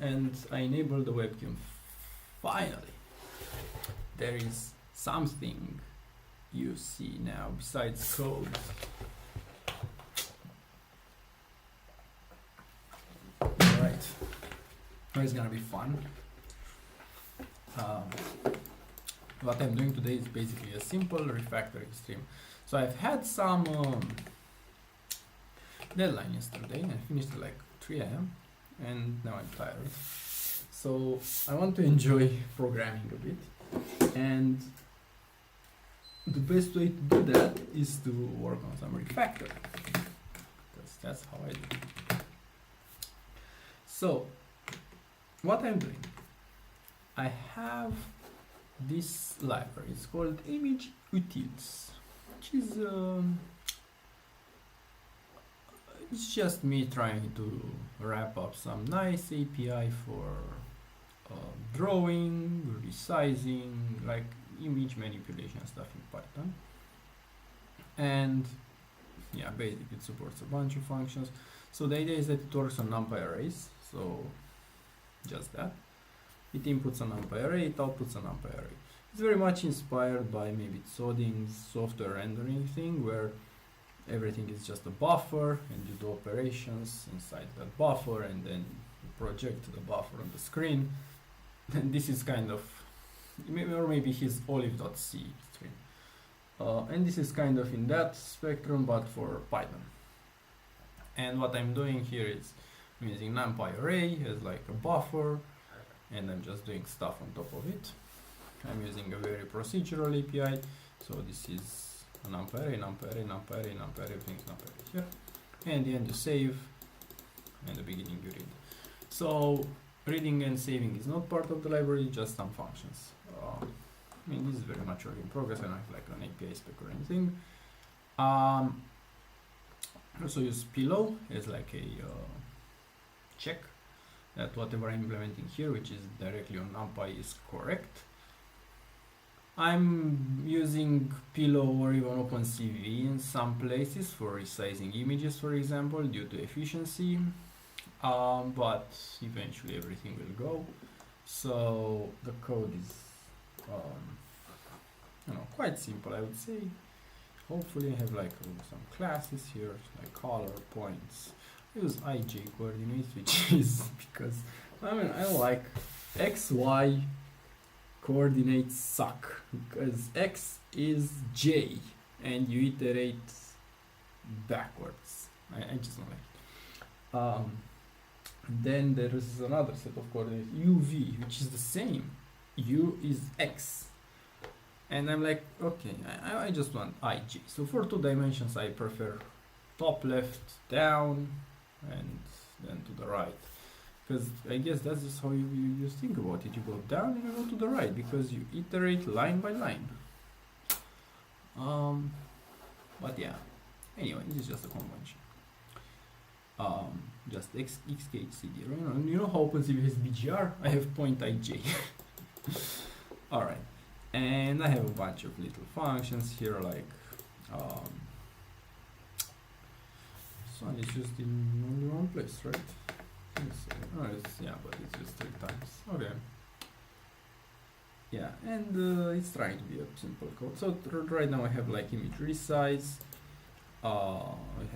and I enable the webcam. Finally, there is something you see now besides code. Alright, it's gonna be fun. What I'm doing today is basically a simple refactoring stream. So I've had some deadline yesterday. I finished at like 3 AM and now I'm tired. So I want to enjoy programming a bit, and the best way to do that is to work on some refactoring, because that's how I do it. So what I'm doing, I have this library. It's called image utils, which is it's just me trying to wrap up some nice API for drawing, resizing, like image manipulation stuff in Python. And yeah, basically it supports a bunch of functions. So the idea is that it works on NumPy arrays. So just that. It inputs a NumPy array, it outputs a NumPy array. It's very much inspired by maybe Tsoding's software rendering thing, where everything is just a buffer and you do operations inside that buffer and then you project the buffer on the screen. And this is kind of, maybe his olive.c stream. And this is kind of in that spectrum, but for Python. And what I'm doing here is I'm using NumPy array as like a buffer, and I'm just doing stuff on top of it. I'm using a very procedural API, so this is a NumPy array, NumPy array, NumPy array, NumPy array, everything's NumPy array here. And the end you save, and the beginning you read. So reading and saving is not part of the library, just some functions. I mean, this is very much work in progress. I don't have like an API spec or anything. Also use pillow as like a check that whatever I'm implementing here, which is directly on NumPy, is correct. I'm using pillow or even OpenCV in some places for resizing images, for example, due to efficiency. But eventually everything will go. So the code is quite simple, I would say. Hopefully I have like some classes here, like color, points. I use ij coordinates, which is because I like xy coordinates suck, because x is j and you iterate backwards. I just don't like it. Then there is another set of coordinates, uv, which is the same. U is x. And I'm like, okay, I just want ij. So for 2 dimensions, I prefer top left down and then to the right. Because I guess that's just how you think about it. You go down and you go to the right, because you iterate line by line. But yeah, anyway, this is just a convention. Just xkhcd. You know how OpenCV has BGR? I have point ij. Alright. And I have a bunch of little functions here, like this one is just in only one place, right? Oh, yeah, but it's just 3 times. Okay. Yeah, and it's trying to be a simple code. So right now I have like image resize. I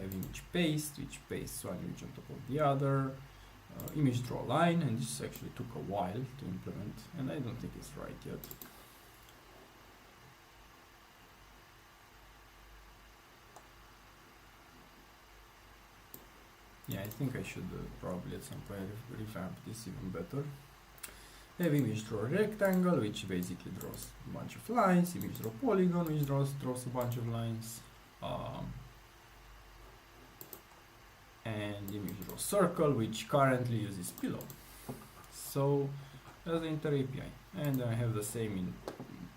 have image paste, which pastes one image on top of the other. Image draw line, and this actually took a while to implement, and I don't think it's right yet. Yeah, I think I should probably at some point revamp this even better. I have image draw rectangle, which basically draws a bunch of lines. Image draw polygon, which draws a bunch of lines. And image draw circle, which currently uses pillow. So that's the inter API. And I have the same in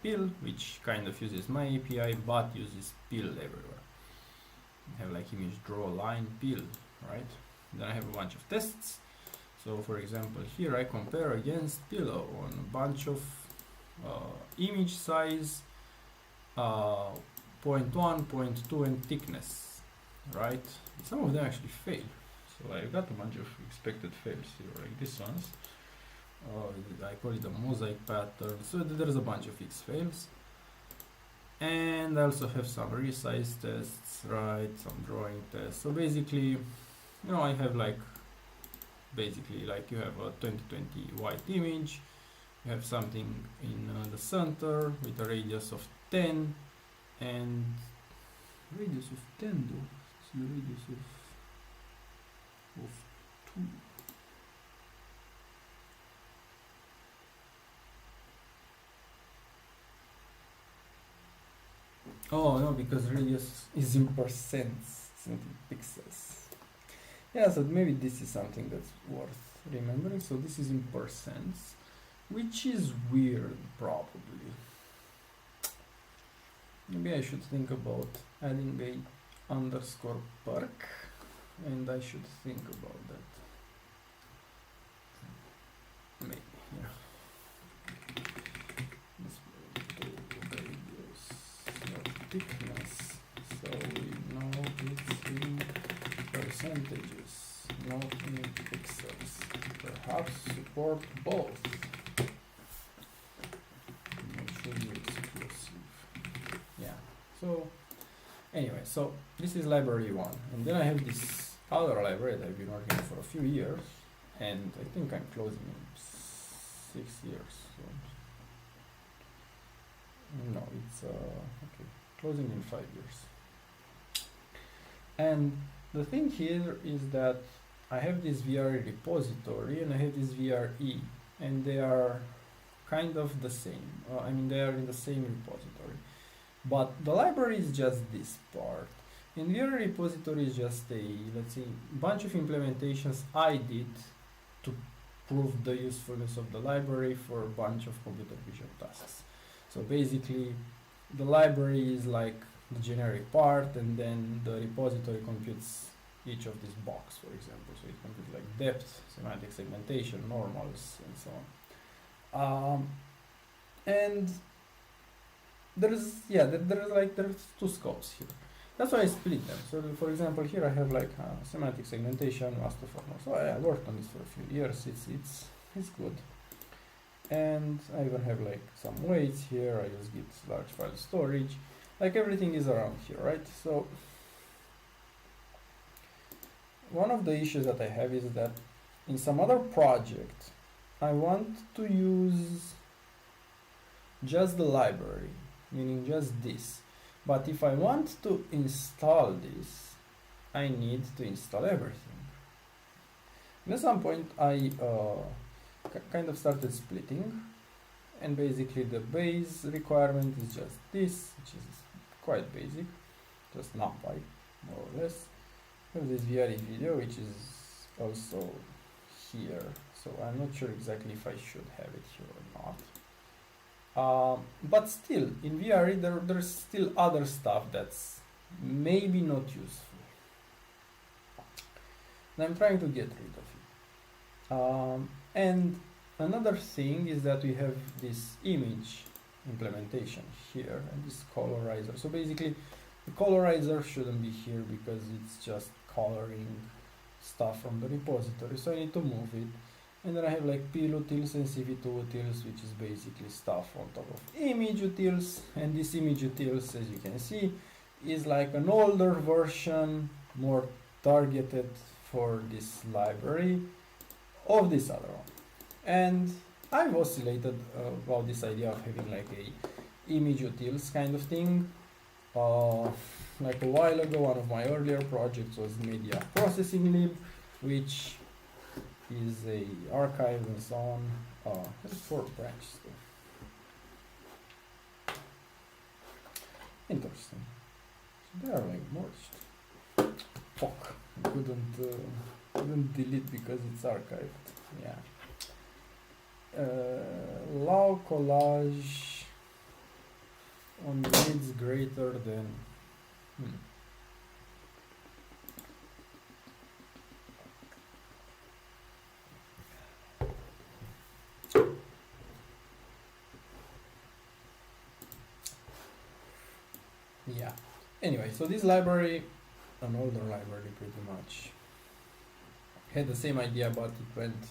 pill, which kind of uses my API but uses pill everywhere. I have like image draw line pill, right? Then I have a bunch of tests. So for example, here I compare against pillow on a bunch of image size, 0.1, 0.2, and thickness, right? Some of them actually fail. So I got a bunch of expected fails here, like this ones. I call it a mosaic pattern. So there's a bunch of X fails. And I also have some resize tests, right? Some drawing tests. So basically, I have basically you have a 2020 white image, you have something in the center with a radius of 10, and radius of 10 though, it's the radius of 2. Oh no, because radius is in percents, it's not in pixels. Yeah, so maybe this is something that's worth remembering. So this is in percents, which is weird probably. Maybe I should think about adding a underscore perk, and I should think about that. Maybe, yeah. Thickness, so we know it's in percentages, not in pixels. Perhaps support both. Not really exclusive. Yeah. So anyway, so this is library 1, and then I have this other library that I've been working on for a few years, and I think I'm closing in 6 years. So no, it's okay. Closing in 5 years. And the thing here is that I have this VRE repository and I have this VRE, and they are kind of the same. I mean, they are in the same repository. But the library is just this part. In VRE repository is just a, let's say, bunch of implementations I did to prove the usefulness of the library for a bunch of computer vision tasks. So basically, the library is like the generic part, and then the repository computes each of these box, for example. So it computes like depth, semantic segmentation, normals, and so on. And there's two scopes here. That's why I split them. So for example, here I have semantic segmentation, master formal. So I worked on this for a few years. It's good. And I even have some weights here. I use Git large file storage. Everything is around here, right? So one of the issues that I have is that in some other project, I want to use just the library, meaning just this. But if I want to install this, I need to install everything. And at some point, I kind of started splitting, and basically the base requirement is just this, which is quite basic, just NumPy, more or less. I have this VRE video, which is also here, so I'm not sure exactly if I should have it here or not. But still, in VRE there's still other stuff that's maybe not useful, and I'm trying to get rid of it. And another thing is that we have this image implementation here and this colorizer. So basically the colorizer shouldn't be here because it's just coloring stuff from the repository. So I need to move it. And then I have PLUtils and CV2utils, which is basically stuff on top of image utils. And this image utils, as you can see, is an older version, more targeted for this library of this other one. And I've oscillated about this idea of having a image utils kind of thing. A while ago, one of my earlier projects was media processing lib, which is a archive and so on. There's 4 branches though. Interesting. So they are merged. Fuck. I couldn't delete because it's archived. Yeah. Allow collage on grids greater than yeah. Anyway, so this library, an older library pretty much, had the same idea, but it went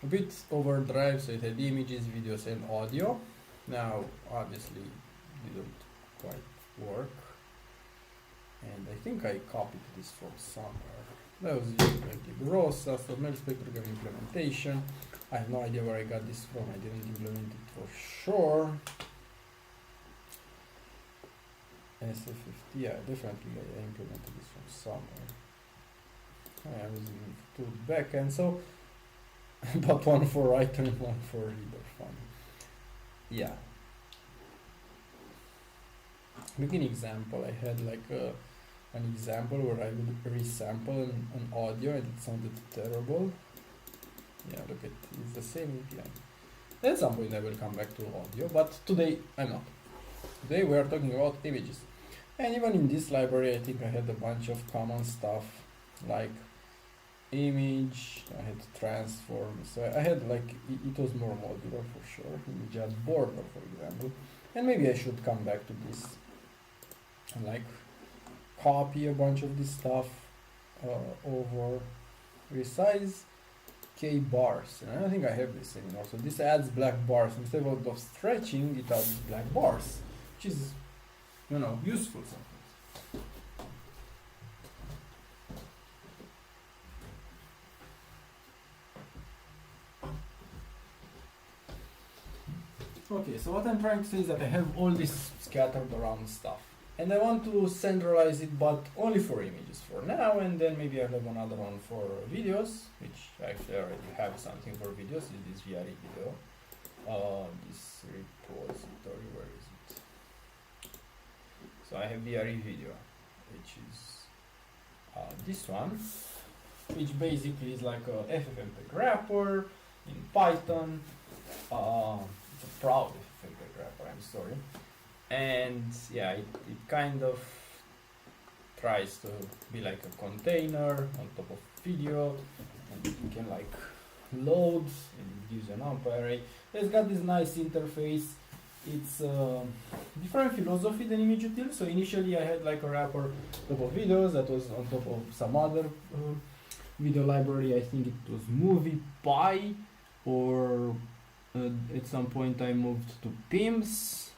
a bit overdrive, so it had images, videos, and audio. Now, obviously, didn't quite work, and I think I copied this from somewhere. That was the Grossa, so mail spectrogram implementation. I have no idea where I got this from. I didn't implement it for sure. SF50, yeah, definitely I implemented this from somewhere. I was using two backend, so but one for writer and one for reader. Fun. Yeah. Making an example, I had like an example where I would resample an audio and it sounded terrible. Yeah, look at it's the same API. At some point I will come back to audio, but today I'm not. Today we are talking about images. And even in this library I think I had a bunch of common stuff like image, I had transform, so I had like, it was more modular for sure, image add border for example. And maybe I should come back to this and like copy a bunch of this stuff over resize k bars, and I don't think I have this anymore. So this adds black bars instead of stretching, it adds black bars, which is, you know, useful sometimes. Okay, so what I'm trying to say is that I have all this scattered around stuff, and I want to centralize it, but only for images for now, and then maybe I'll have another one for videos, which actually I already have something for videos. Is this VRE video? This repository, where is it? So I have VRE video, which is this one, which basically is like a FFmpeg wrapper in Python. It's a proud FFmpeg wrapper, I'm sorry. And yeah, it kind of tries to be like a container on top of video, and you can like load, and it gives you an NumPy array. It's got this nice interface. It's different philosophy than image utils. So initially I had like a wrapper on top of videos that was on top of some other video library. I think it was MoviePy, or at some point I moved to PIMS,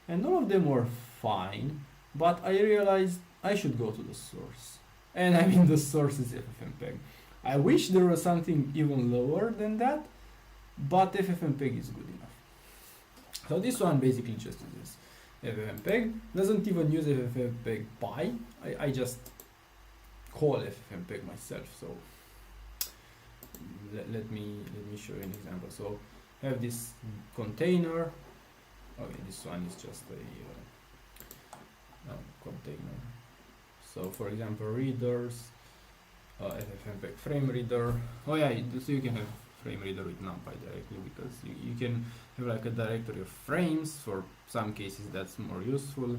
and all of them were fine, but I realized I should go to the source. And I mean, the source is FFmpeg. I wish there was something even lower than that, but FFmpeg is good enough. So this one basically just uses FFmpeg, doesn't even use FFmpeg py. I just call FFmpeg myself. So let me show you an example. So I have this container. Okay, this one is just a container. So for example, readers, FFmpeg frame reader. Oh yeah, so you can have frame reader with NumPy directly, because you can have like a directory of frames. For some cases that's more useful.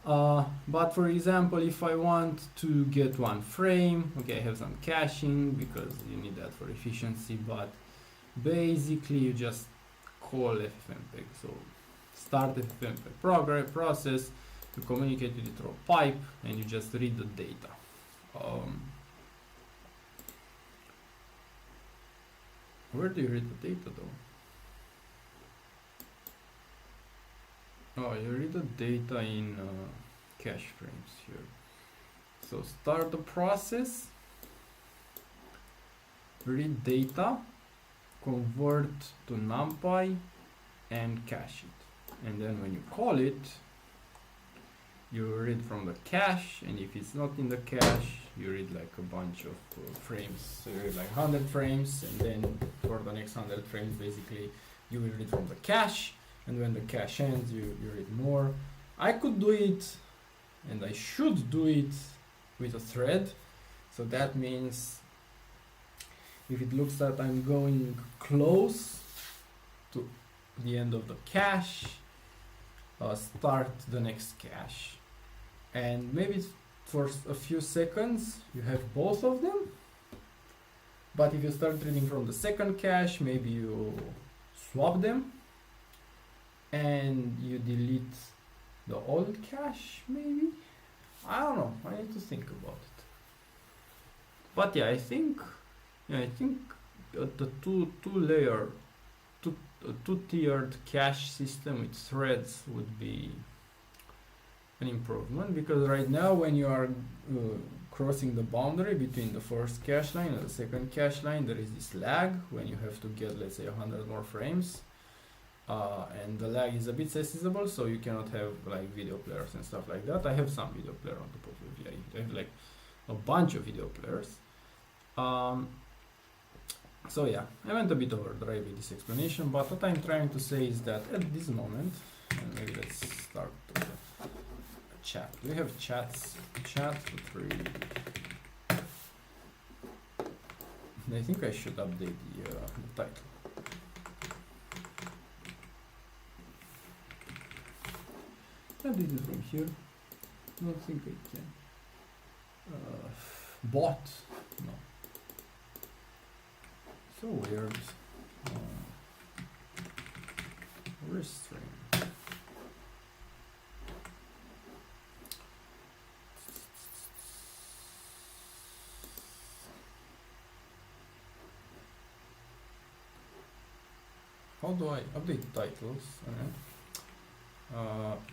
But for example, if I want to get one frame, okay, I have some caching because you need that for efficiency, but basically you just call FFmpeg. So start FFmpeg process, you communicate with it through a pipe, and you just read the data. Where do you read the data though? Oh, you read the data in cache frames here. So start the process, read data, convert to NumPy, and cache it. And then when you call it, you read from the cache, and if it's not in the cache, you read like a bunch of frames. So you read like 100 frames, and then for the next 100 frames, basically, you will read from the cache, and when the cache ends, you read more. I could do it, and I should do it with a thread. So that means if it looks that I'm going close to the end of the cache, start the next cache. And maybe for a few seconds you have both of them, but if you start reading from the second cache, maybe you swap them and you delete the old cache, maybe? I don't know, I need to think about it. But yeah, I think the two-tiered cache system with threads would be an improvement, because right now when you are crossing the boundary between the first cache line and the second cache line, there is this lag when you have to get, let's say, 100 more frames, and the lag is a bit accessible, so you cannot have like video players and stuff like that. I have some video player on top of it. I have like a bunch of video players. So yeah, I went a bit overdrive with this explanation, but what I'm trying to say is that at this moment, and maybe let's start the chat. We have chat to 3. I think I should update the title. Update it from here. I don't think I can. Bot? No. So weird. Restring. How do I update titles?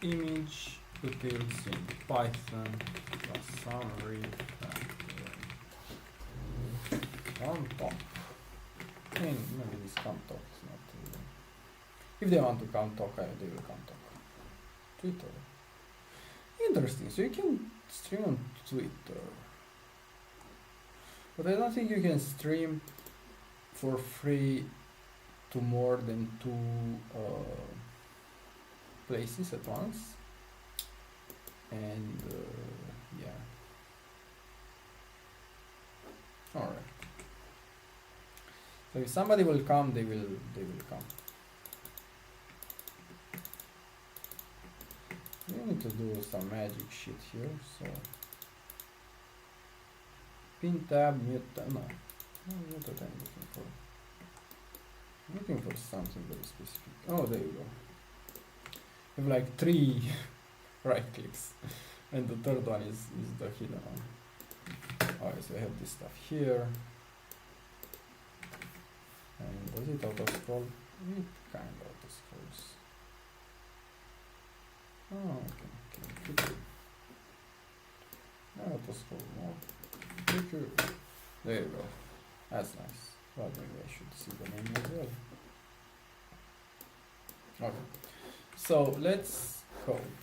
Image utils in Python plus summary on top. And maybe this come talk is not. If they want to come talk, they will come talk. Twitter. Interesting. So you can stream on Twitter, but I don't think you can stream for free to more than 2 places at once. And yeah. All right. So if somebody will come, they will come. We need to do some magic shit here. So pin tab, mute tab. No, not what I'm looking for. I'm looking for something very specific. Oh, there you go. You have like 3 right clicks, and the third one is the hidden one. Alright, so I have this stuff here. And does it auto scroll? It kind of auto scrolls. Oh, okay. Auto scroll more. There you go. That's nice. Well, maybe I should see the name as well. Okay. So let's code.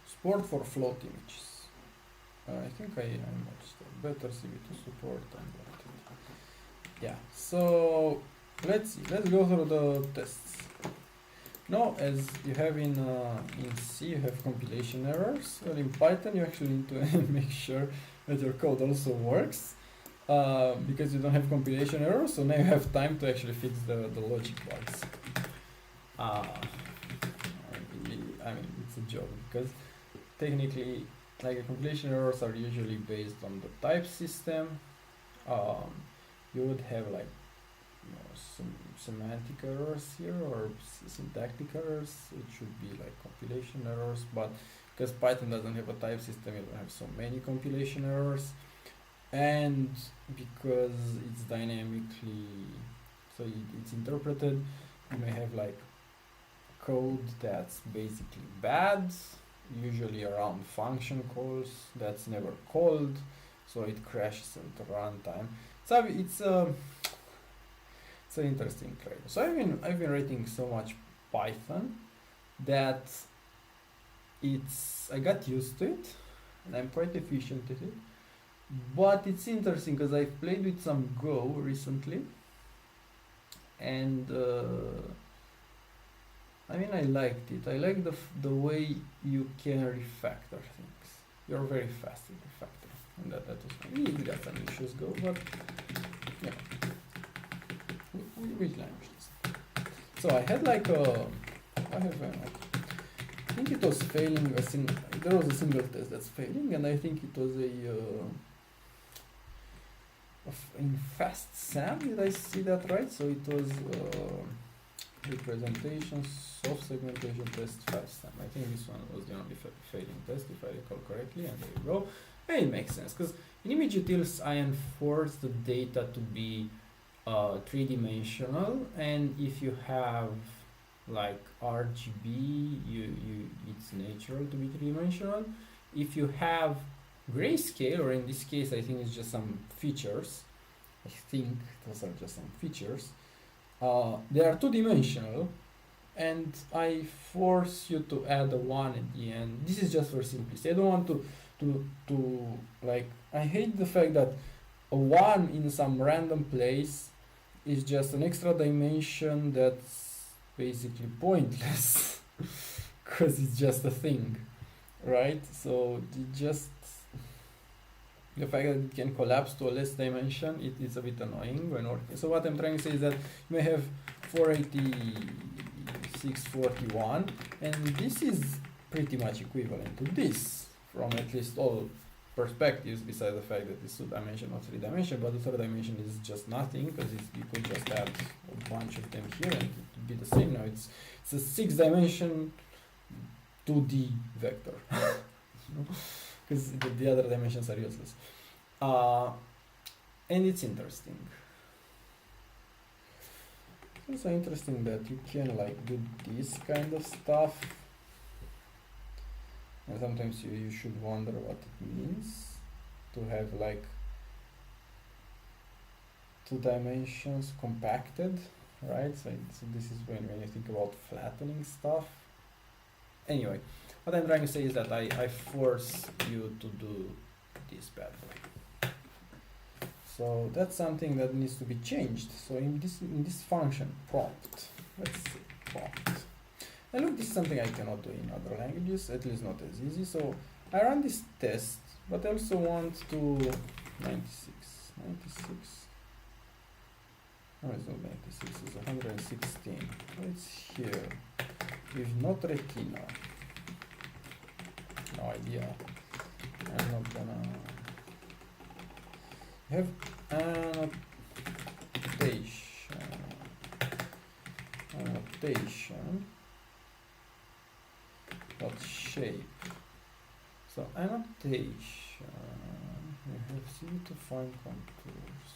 Support for float images. I think I watched better CV2 support and that. Yeah, so let's see. Let's go through the tests. Now, as you have in C, you have compilation errors. Well, in Python, you actually need to make sure that your code also works, because you don't have compilation errors. So now you have time to actually fix the logic bugs. I mean, it's a joke, because technically, like, compilation errors are usually based on the type system. You would have like, you know, some semantic errors here or syntactic errors. It should be like compilation errors, but because Python doesn't have a type system, you don't have so many compilation errors. And because it's dynamically, so it's interpreted, you may have like code that's basically bad, usually around function calls that's never called, so it crashes at the runtime. So it's an interesting trade. So I've been writing so much Python that I got used to it, and I'm quite efficient at it. But it's interesting because I've played with some Go recently, and I mean, I liked it. I like the way you can refactor things. You're very fast at refactoring, and that was fine. It got some issues Go, but yeah. Which language is it? So I had like I think it was failing there was a single test that's failing, and I think it was in fast SAM. Did I see that right? So it was representation, soft segmentation test, fast SAM. I think this one was the only failing test, if I recall correctly, and there you go. It makes sense because in image utils I enforce the data to be three-dimensional, and if you have like RGB, it's natural to be three-dimensional. If you have grayscale, or in this case I think it's just some features, I think those are just some features, they are two-dimensional, and I force you to add a 1 at the end. This is just for simplicity. I don't want to like, I hate the fact that a 1 in some random place is just an extra dimension that's basically pointless because it's just a thing, right? So it just, the fact that it can collapse to a less dimension, it is a bit annoying when working. So what I'm trying to say is that you may have 48641, and this is pretty much equivalent to this from at least all perspectives, besides the fact that it's two-dimension or three-dimension, but the third dimension is just nothing because you could just add a bunch of them here and it would be the same. Now it's a 6-dimension 2D vector because the other dimensions are useless, and it's interesting. It's also interesting that you can like do this kind of stuff, and sometimes you should wonder what it means to have like 2 dimensions compacted, right? So this is when you think about flattening stuff. Anyway, what I'm trying to say is that I force you to do this bad boy. So that's something that needs to be changed. So in this function prompt, let's see prompt. And look, this is something I cannot do in other languages, at least not as easy. So I run this test, but I also want to 96. No, it's not 96, it's 116. So it's here with not retina. No idea. I'm not gonna have annotation dot shape. So annotation, we have C to find contours.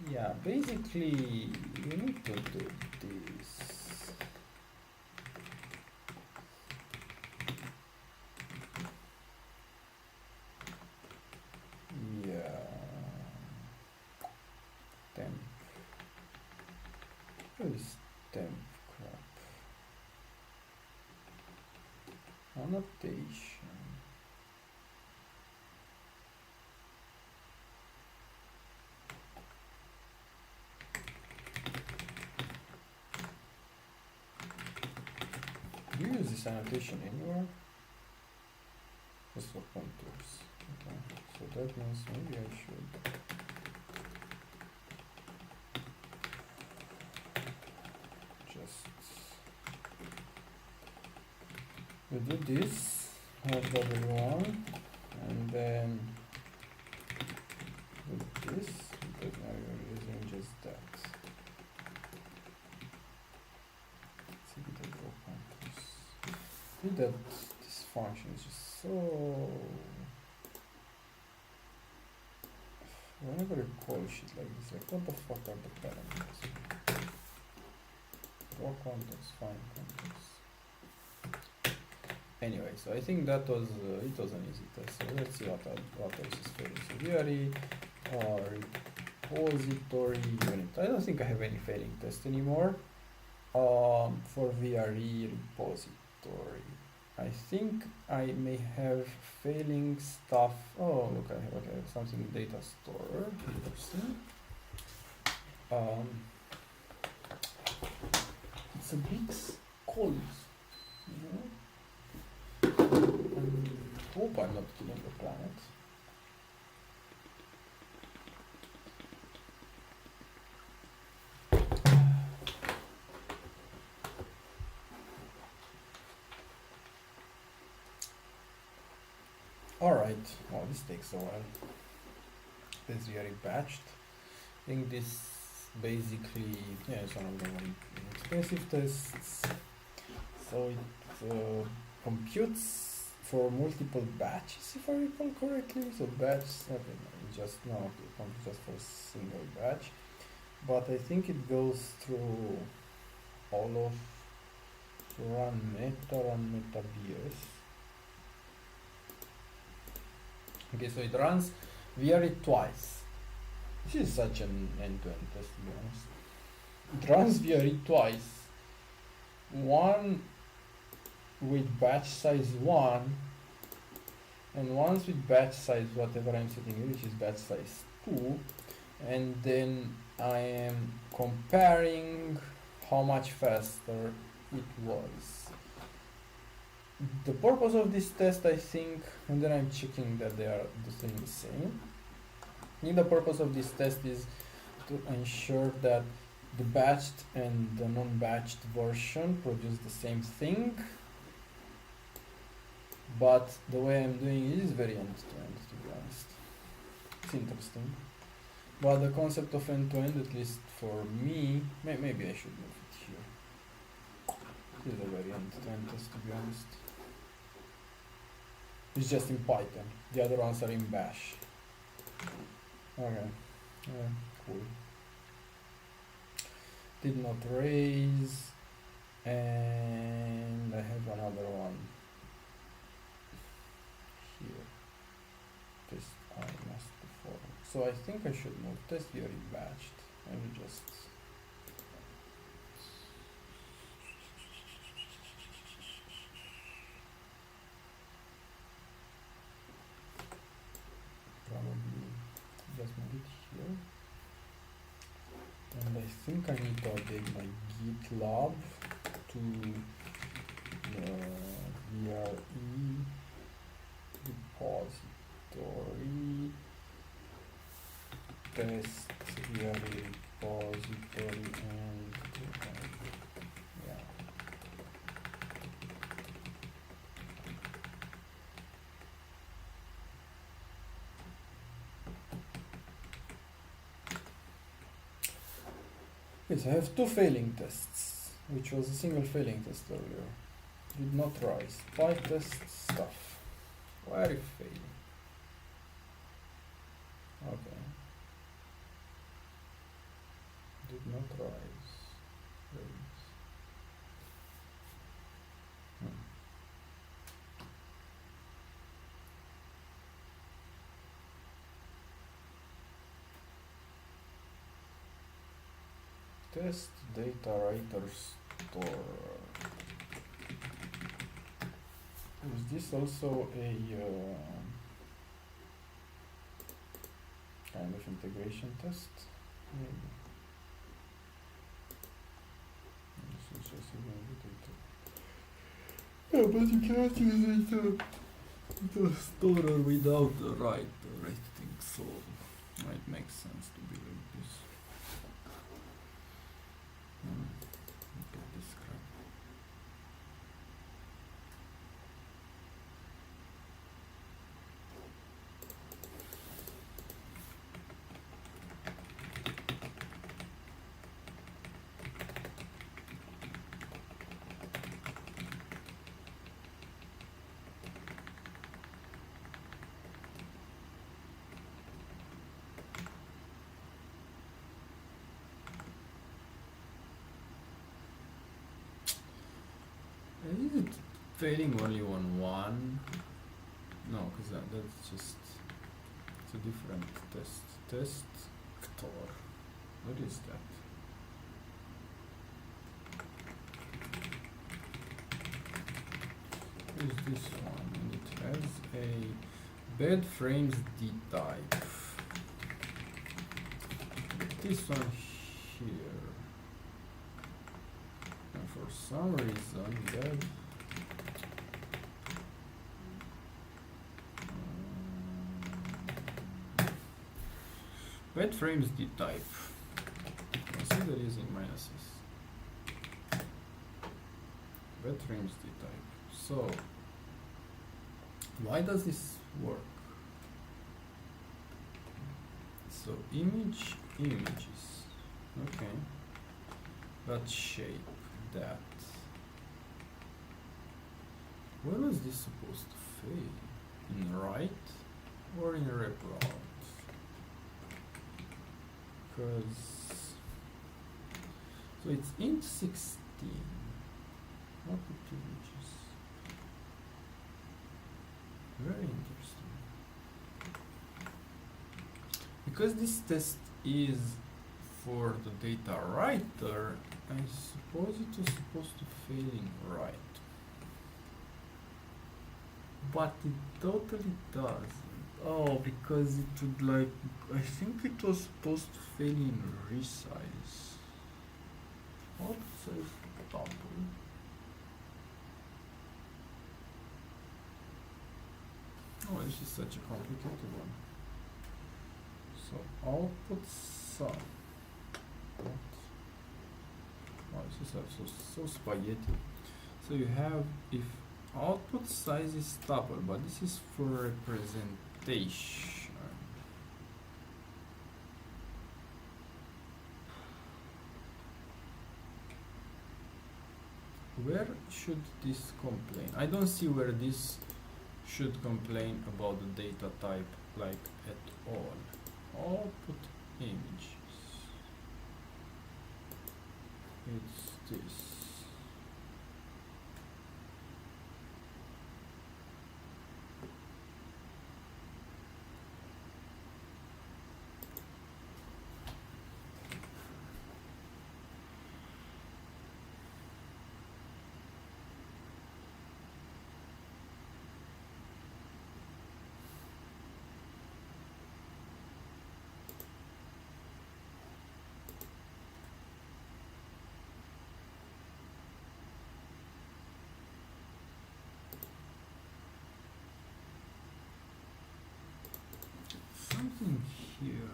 Yeah, basically you need to do this. What is temp crap? Annotation. Do you use this annotation anywhere? Just for contours. Okay. So that means maybe I should. We do this, have W1, and then do this, because now you're using just that. Let's see the draw contours. See that this function is just so... Whenever you call shit like this, like what the fuck are the parameters? Draw contours, find contours. Anyway, so I think that was it was an easy test. So let's see what else is failing. So VRE or repository unit. I don't think I have any failing test anymore. For VRE repository, I think I may have failing stuff. Oh, look, I have something data store. Interesting. It's a bit cold, you know. Hope I'm not killing the planet. Alright, well this takes a while. This is very batched. I think this basically, yeah, it's one of the more expensive tests. So it computes for multiple batches, if I recall correctly. So batch, okay, no, just no, okay, just for single batch. But I think it goes through all of run meta BS. Okay, so it runs vr it twice. This is such an end-to-end test, to be honest. It runs vr it twice. One with batch size 1 and once with batch size whatever I'm setting here, which is batch size 2, and then I am comparing how much faster it was. The purpose of this test, I think, and then I'm checking that they are doing the same. I think the purpose of this test is to ensure that the batched and the non-batched version produce the same thing, but the way I'm doing it is very end-to-end, to be honest. It's interesting. But the concept of end-to-end, at least for me, maybe I should move it here. This is a very end-to-end test, to be honest. It's just in Python. The other ones are in Bash. Okay. Yeah, cool. Did not raise, and I have another one here. Test I must perform. So I think I should move test here in batched and just probably just move it here. And I think I need to update my GitLab to VRE repository test VRE repository and yeah. Yes, I have two failing tests, which was a single failing test earlier. Did not rise. PyTest stuff. Why are you failing? Okay. Did not rise. Raise. Test data writer store. Is this also a kind of integration test? Maybe. This is just a data. Yeah, but you cannot use it the store without the right thing, so it makes sense to be like this. Look at this crap. Is it failing only on one? No, because that's just, it's a different test. Test Ctor. What is that? What is this one? And it has a bed frames D type. This one here. And for some reason that bed frames D type. Consider using minuses. Bed frames D type. So why does this work? So images. Okay. That shape, that. Where was this supposed to fail? In write or in rep route? Because so it's int 16. Output images. Very interesting. Because this test is for the data writer, I suppose it was supposed to fail in write. But it totally does. Oh, because it would like, I think it was supposed to fail in resize. Output size double. Oh, this is such a complicated one. So output sum. Oh, this is also so spaghetti. So you have if output size is double, but this is for representation. Where should this complain? I don't see where this should complain about the data type like at all. Output images. It's this. Something here.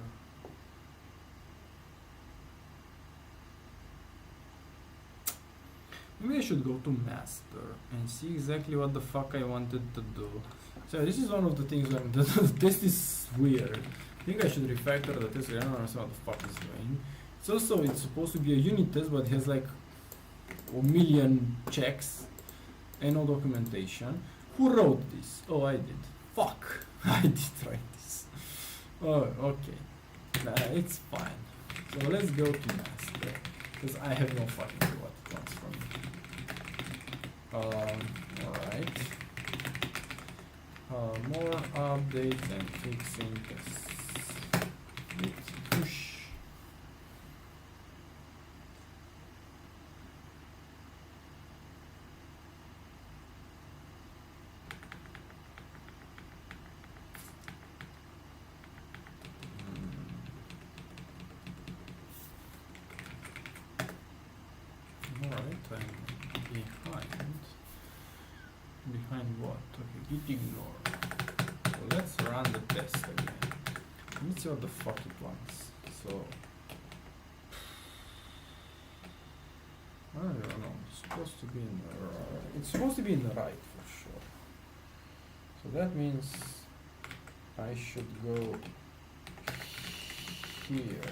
Maybe I should go to master and see exactly what the fuck I wanted to do. So this is one of the things when the test is weird. I think I should refactor the test. I don't understand what the fuck it's doing. It's also, it's supposed to be a unit test, but it has like a million checks and no documentation. Who wrote this? Oh, I did. Fuck. I did write this. Oh, okay. Nah, it's fine. So let's go to master, because I have no fucking clue what it wants from me. Alright. More updates and fixing tests. Let's push. Behind what? Okay, git ignore. So let's run the test again. Let's see what the fuck it wants. So I don't know. It's supposed to be in the right. It's supposed to be in the right for sure. So that means I should go here.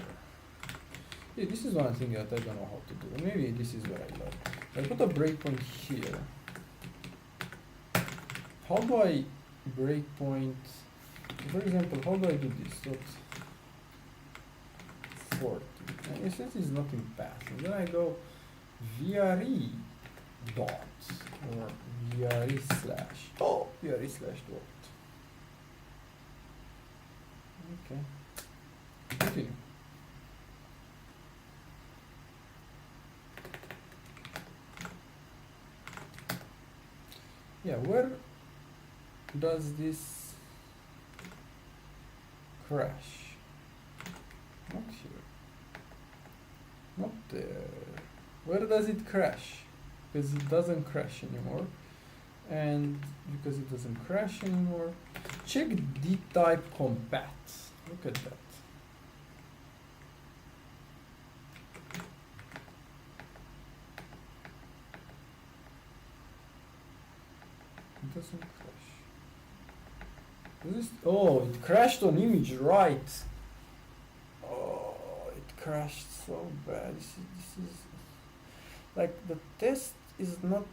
Yeah, this is one thing that I don't know how to do. Maybe this is where I learned. I put a breakpoint here. How do I breakpoint? For example, how do I do this? Dot 40. And since it's not in path, and then I go VRE dot or VRE slash. Oh, VRE slash dot. Okay. Continue. Yeah, where does this crash? Not here. Not there. Where does it crash? Because it doesn't crash anymore. And because it doesn't crash anymore, check dtype compat. Look at that. It doesn't crash. Oh, it crashed on image, right? Oh, it crashed so bad. This is like the test is not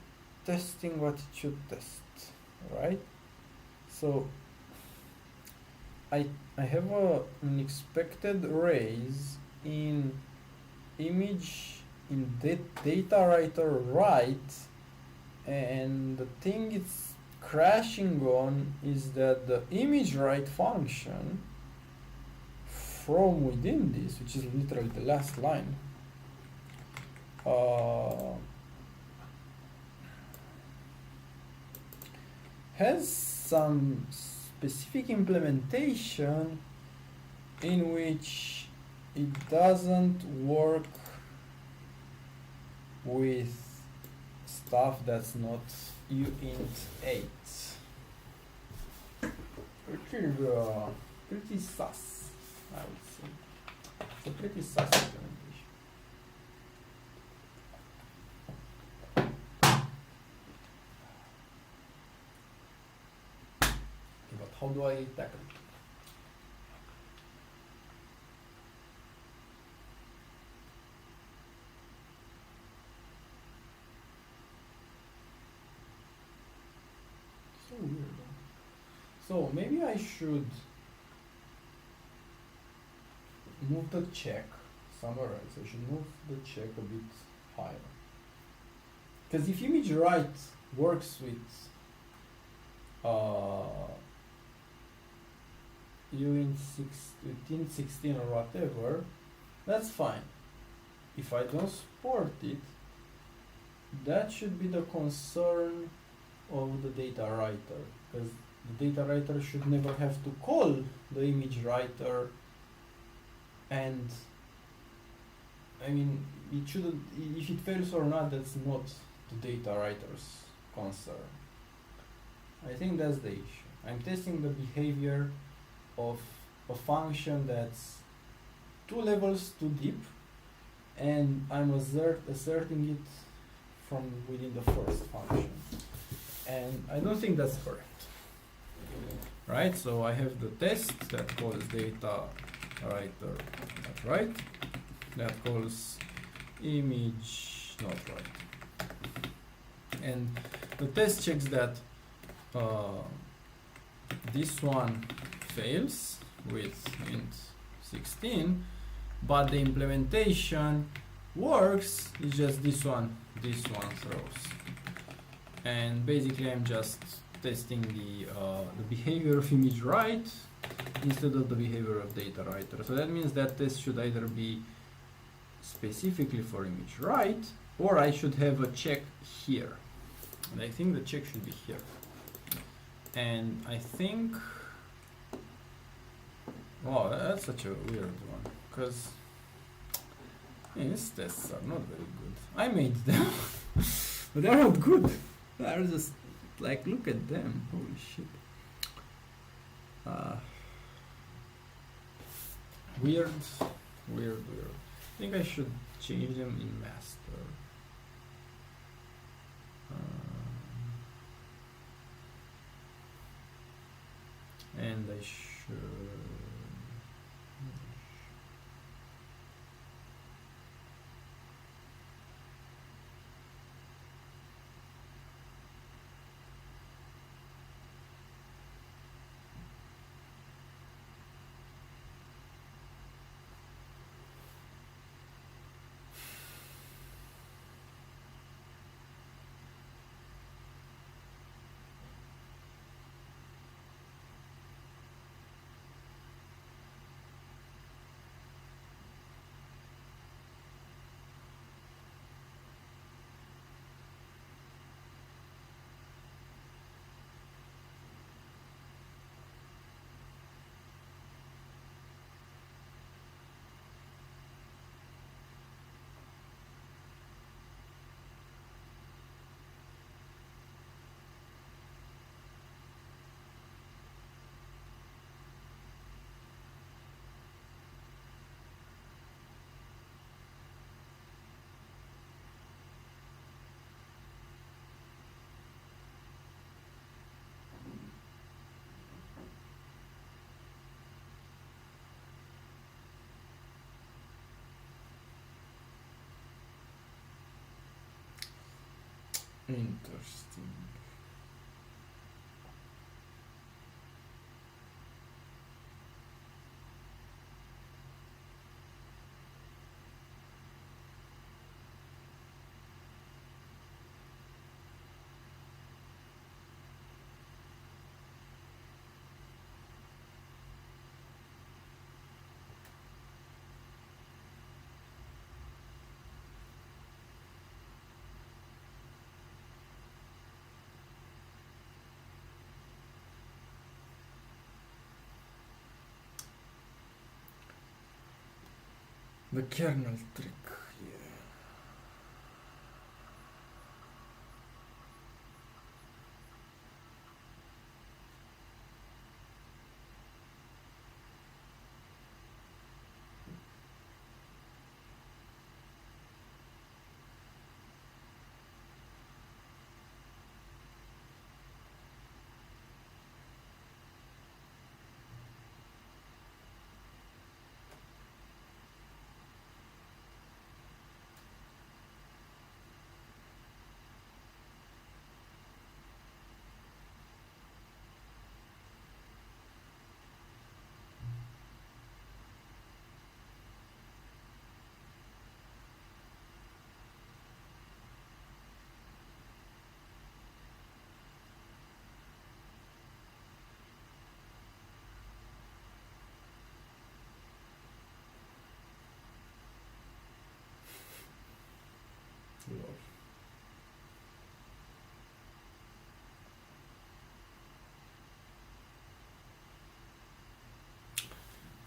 testing what it should test, right? So I have an expected raise in image in data writer write, and the thing it's crashing on is that the image write function from within this, which is literally the last line, has some specific implementation in which it doesn't work with stuff that's not uint8, which is pretty sus, I would say. It's a pretty sus implementation. Okay, but how do I tackle it? So weird. So maybe I should move the check somewhere else. I should move the check a bit higher. Because if image write works with uint 16 or whatever, that's fine. If I don't support it, that should be the concern of the data writer, because the data writer should never have to call the image writer, and I mean, it shouldn't, if it fails or not, that's not the data writer's concern. I think that's the issue. I'm testing the behavior of a function that's 2 levels too deep, and I'm asserting it from within the first function. And I don't think that's correct. Right, so I have the test that calls data writer not right, that calls image not right. And the test checks that this one fails with int 16, but the implementation works, it's just this one throws. And basically I'm just testing the behavior of image write instead of the behavior of data writer. So that means that test should either be specifically for image write, or I should have a check here. And I think the check should be here. And I think, wow, that's such a weird one, because these tests are not very good. I made them, but they're not good. They're just like, look at them, holy shit. Weird. I think I should change them in master. And I should. Interesting. The kernel trick. Yeah. Lol.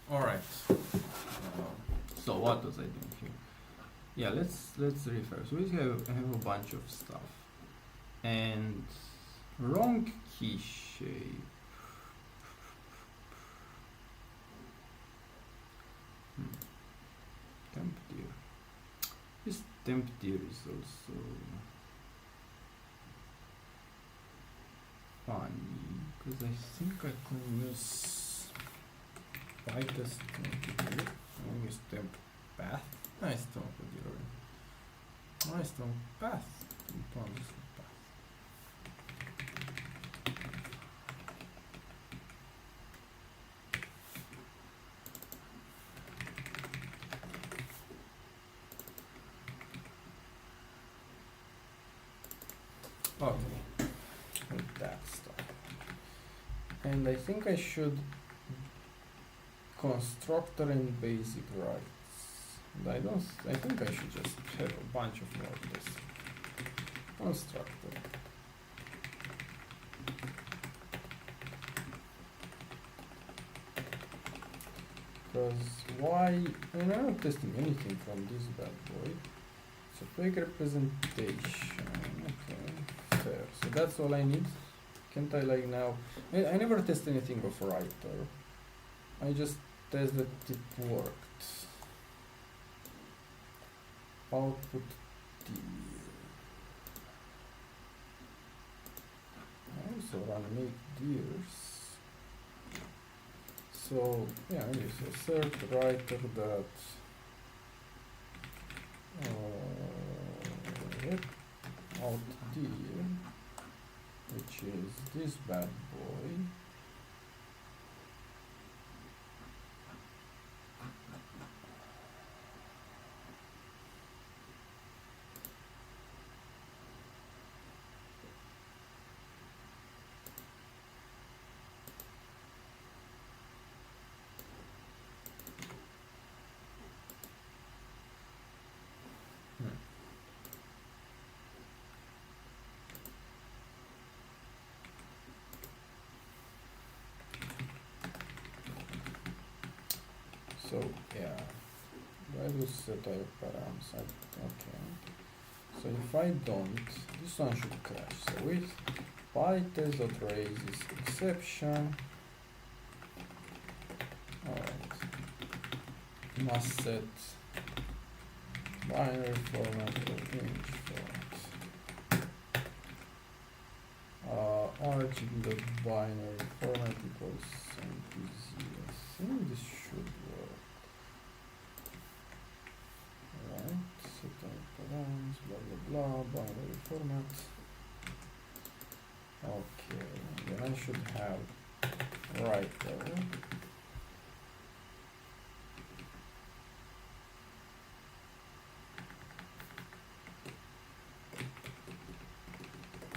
All right. So what was I doing here? Yeah, let's refresh. We have a bunch of stuff and wrong key shape. Temp dir. This temp dir is also funny because I think I can use bytest temp dir. I use temp path. Nice temp dir. Nice temp path. Temp path. Okay, with that stuff. And I think I should constructor in basic rights. And I think I should just have a bunch of more of this. Constructor. Because why? I'm not testing anything from this bad boy. So fake representation. Okay, fair. So that's all I need. Can't I like now? I never test anything of writer. I just test that it worked. Output D. I also run make deers. So yeah, okay, so cert writer that out D, which is this bad boy. So yeah, where do set type params? Okay. So if I don't, this one should crash. So with pytest.raise is exception. Alright. Must set binary format or image format. RGB.binary format equals MPZ. I think this should work. Alright, set type params, blah blah blah, binary format. Okay, then I should have writer.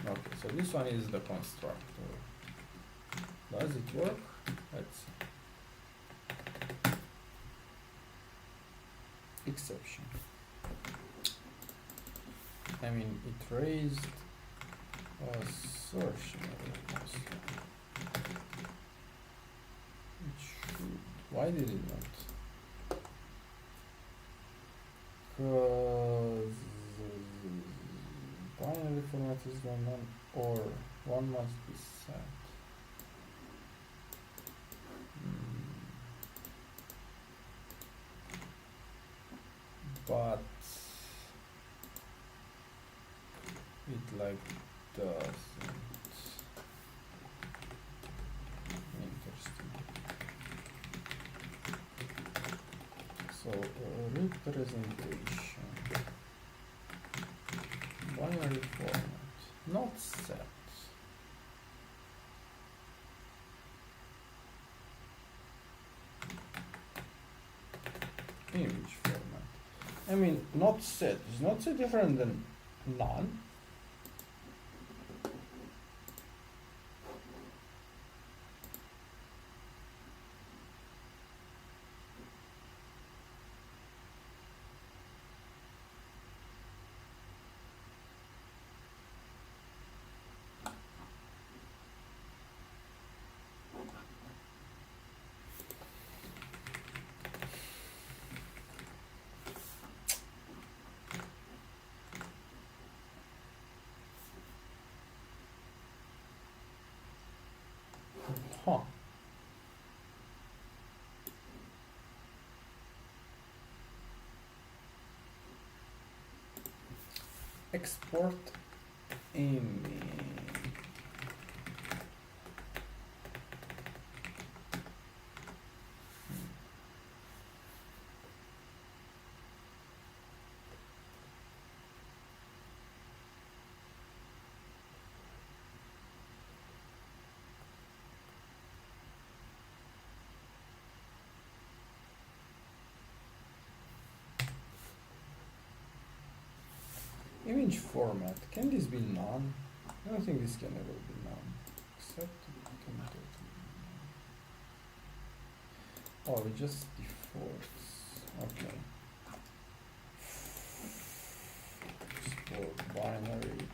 Okay, so this one is the constructor. Does it work? Let's see. Exception. I mean, it raised assertion. It should. Why did it not? is going on? Or one must be set. But it like doesn't. Interesting. So representation, binary format, not set. Image format. I mean, not set. Is not set different than none? Huh. Export image. Image format. Can this be none? I don't think this can ever be none. Except it can totally. Oh, it just defaults. Okay. Export binary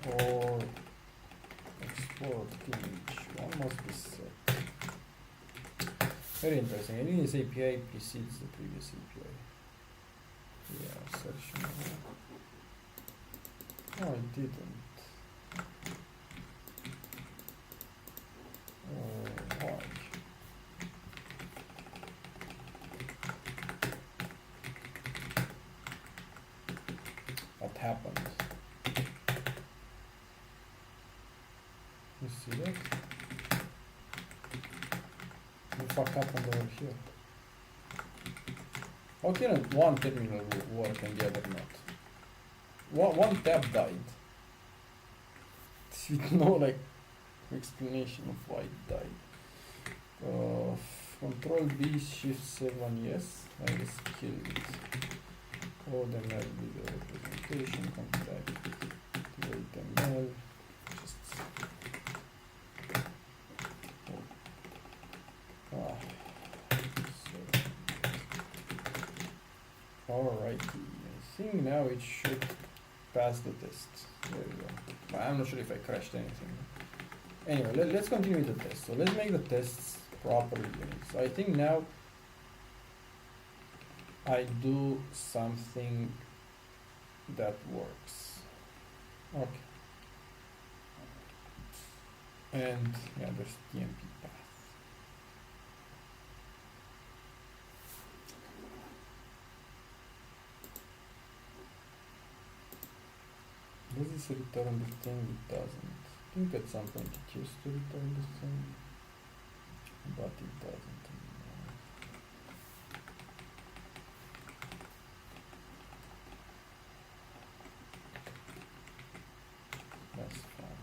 or export image. One must be set. Very interesting. I think this API precedes the previous API. Yeah, section. Oh, I didn't. Why? What happened? You see that? What the fuck happened over here? How can one terminal work and the other not? One tab died. With no like explanation of why it died. Control B, Shift 7, yes. I just killed it. Code ML video representation, contact, activate ML. Just. Alrighty. I think now it should pass the test. There we go. I'm not sure if I crashed anything. Anyway, let's continue with the test. So let's make the tests properly unique. So I think now I do something that works. Okay. And yeah, there's TMP path. Does this return the thing? It doesn't. I think at some point it used to return the thing, but it doesn't anymore. That's fine.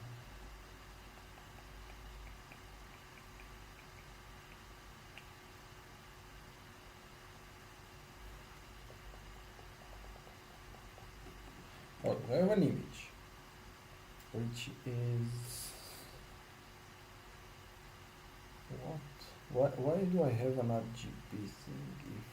Oh, I have an image, which is what? Why do I have an RGB thing if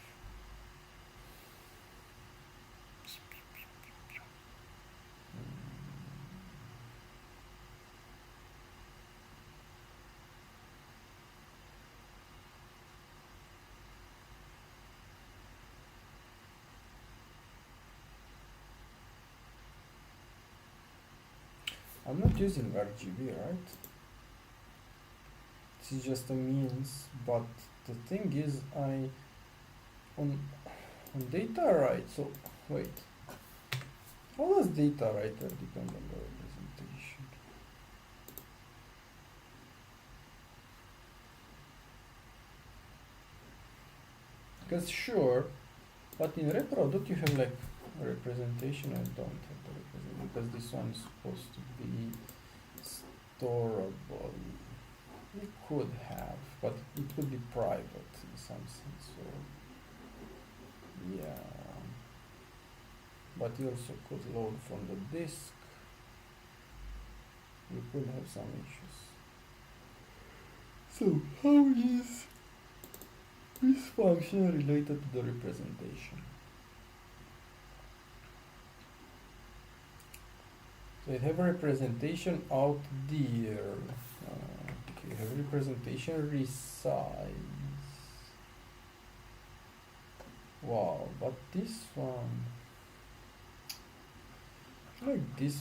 I'm not using RGB, right? This is just a means, but the thing is, on data write. So wait, how does data writer depend on the representation? Because sure, but in repro, don't you have like a representation? I don't have the representation because this one is supposed to be storable. We could have, but it would be private in some sense. So yeah, but you also could load from the disk. You could have some issues. So how is this function related to the representation? So you have a representation out there. Okay, you have a representation resize. Wow, but this one, I feel like this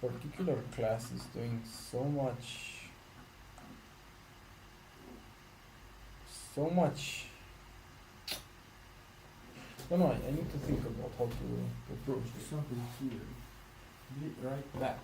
particular class is doing so much. No, no, I need to think about how to approach this. Something here. Be right back.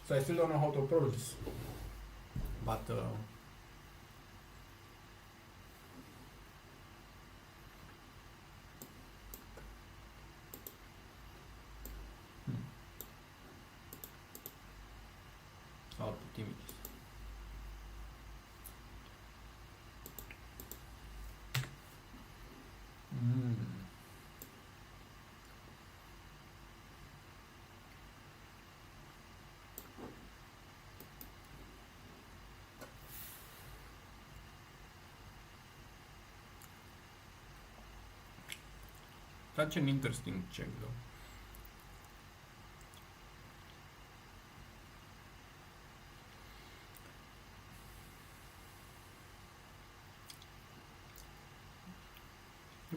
So I still don't know how to approach this, but output images. Such an interesting check though.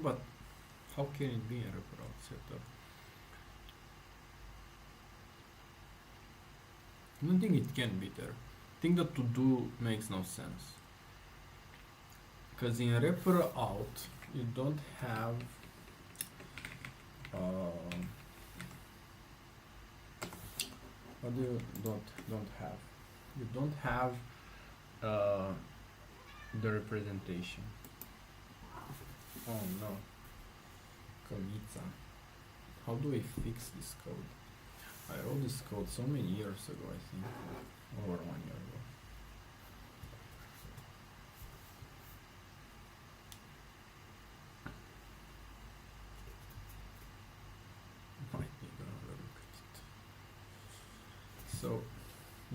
But how can it be a wraparound setup? I don't think it can be there. I think the to do makes no sense. Because in wrapper out, you don't have what do you don't have? You don't have the representation. Oh no, Komica. How do I fix this code? I wrote this code so many years ago, I think, over 1 year ago. Might need another look at it. So,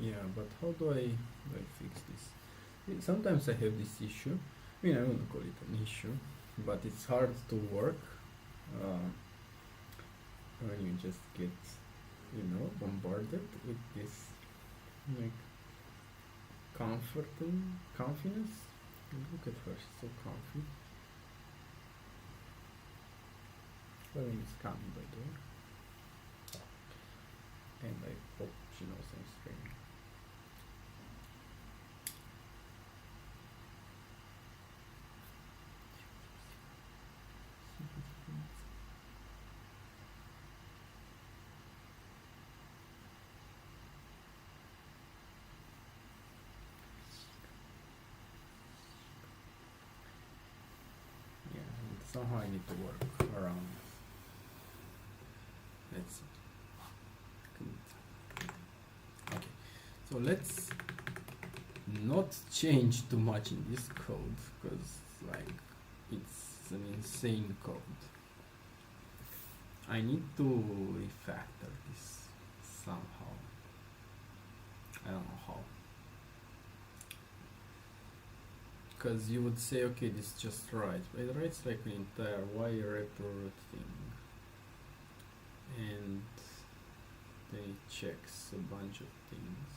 yeah, but how do I fix this? Sometimes I have this issue. I mean, I wouldn't call it an issue, but it's hard to work when you just get, bombarded with this like comfiness. Look at her, she's so comfy. Fleming is coming, by the way. And I hope she knows I'm streaming. Yeah, and somehow I need to work around. Let's see. Okay, so let's not change too much in this code because it's an insane code. I need to refactor this somehow. I don't know how. Because you would say, okay, this just writes, but it writes like an entire wrapper thing. And then it checks a bunch of things.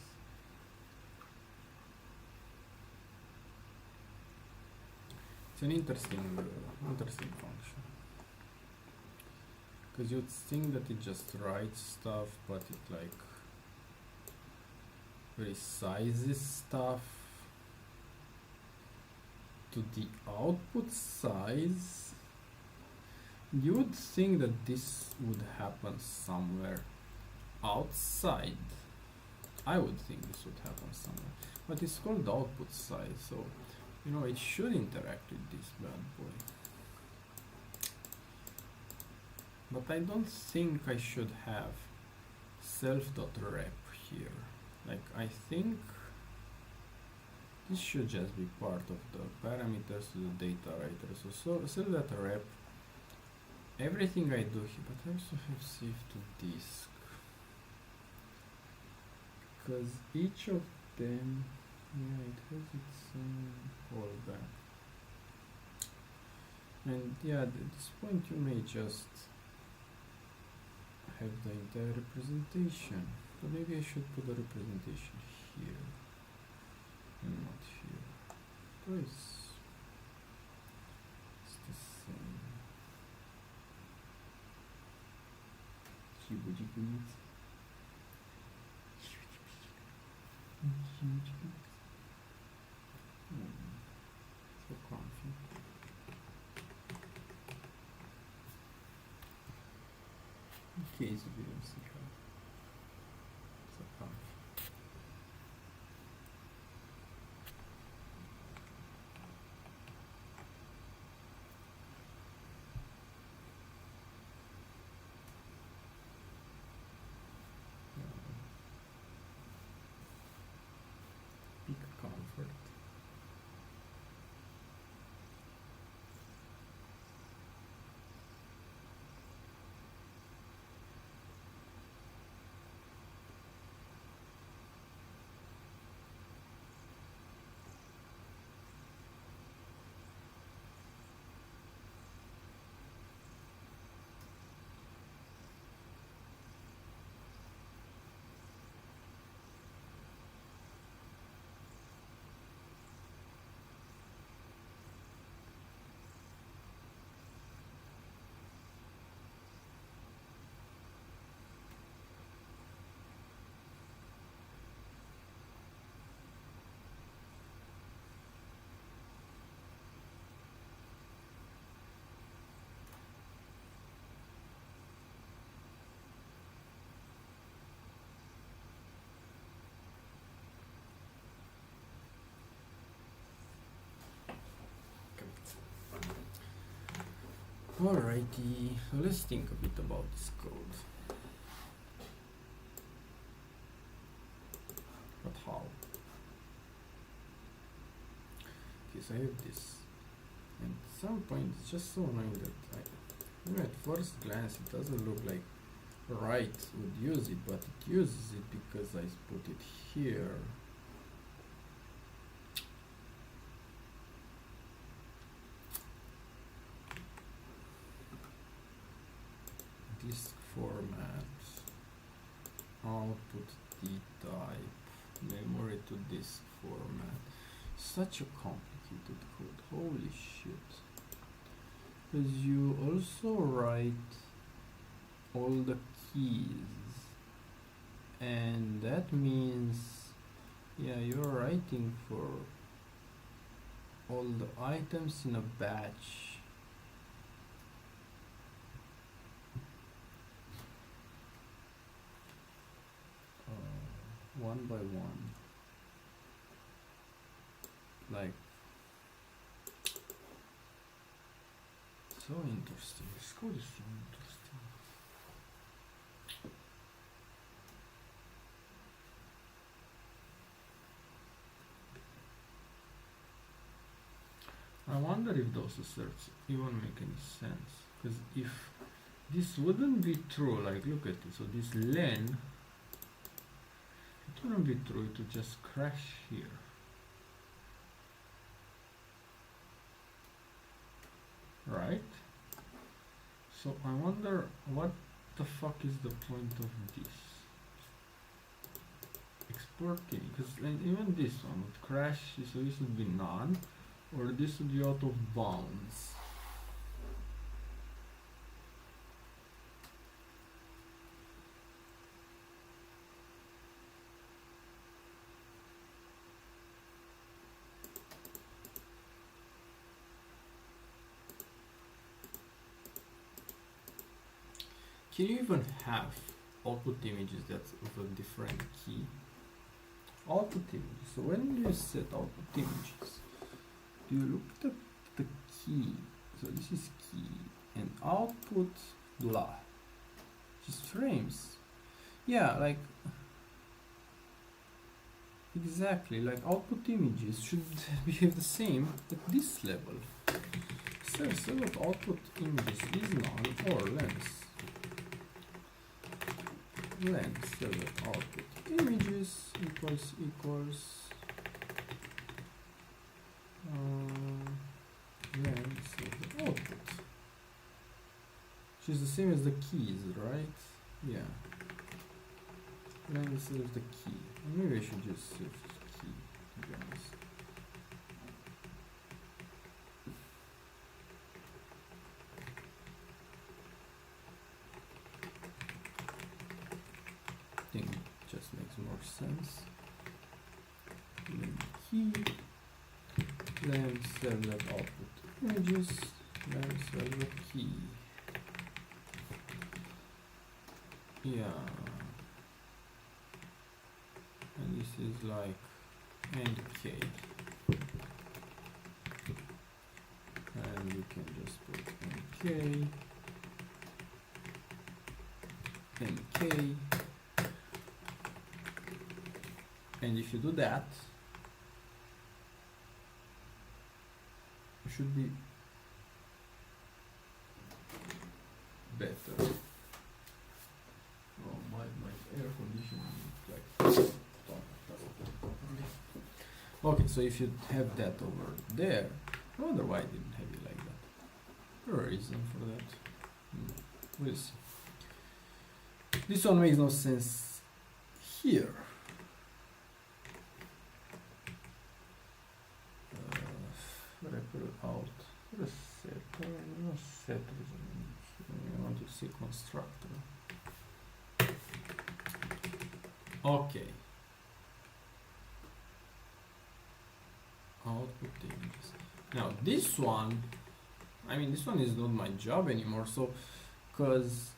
It's an interesting function. Because you'd think that it just writes stuff, but it resizes stuff to the output size. You would think that this would happen somewhere outside. I would think this would happen somewhere, but it's called output size, so it should interact with this bad boy. But I don't think I should have self.rep here. I think this should just be part of the parameters to the data writer. So self.rep, everything I do here, but I also have save to disk. Because each of them, it has its own callback. And at this point you may just have the entire representation. So maybe I should put the representation here and not here. So it's the same. So comfy. In case you didn't see how. So comfy. Peak comfort. Alrighty, so let's think a bit about this code. But how? Okay, so I have this. And at some point it's just so annoying that even at first glance it doesn't look like right would use it, but it uses it because I put it here. Disk format, output dtype, memory to disk format. Such a complicated code, holy shit. Because you also write all the keys, and that means, yeah, you're writing for all the items in a batch. One by one, like, so interesting. This code is so interesting. I wonder if those asserts even make any sense, because if this wouldn't be true, like look at it, so this len, it wouldn't be true, it would just crash here. Right? So I wonder what the fuck is the point of this? Exporting, because even this one would crash, so this would be none, or this would be out of bounds. Can you even have output images that's of a different key? Output images. So when you set output images, do you look at the key? So this is key and output blah. Just frames. Yeah, like exactly like output images should behave the same at this level. So that output images is none or lens. Lens so that output images equals lens so the output, which is the same as the keys, right? Yeah. Lens so the key. Maybe I should just save the key, to be honest. I think it just makes more sense. Key, then server output images, then server key. Yeah. And this is like and k. And we can just put nk, nk. And if you do that, it should be better. Oh, my air conditioning is like okay, so if you have that over there, I wonder why I didn't have it like that. There a reason for that. We'll see. This one makes no sense here. But I put it out. What a set? No set reason. I want to see constructor. Okay. Output images. Now this one, I mean this one is not my job anymore. So, because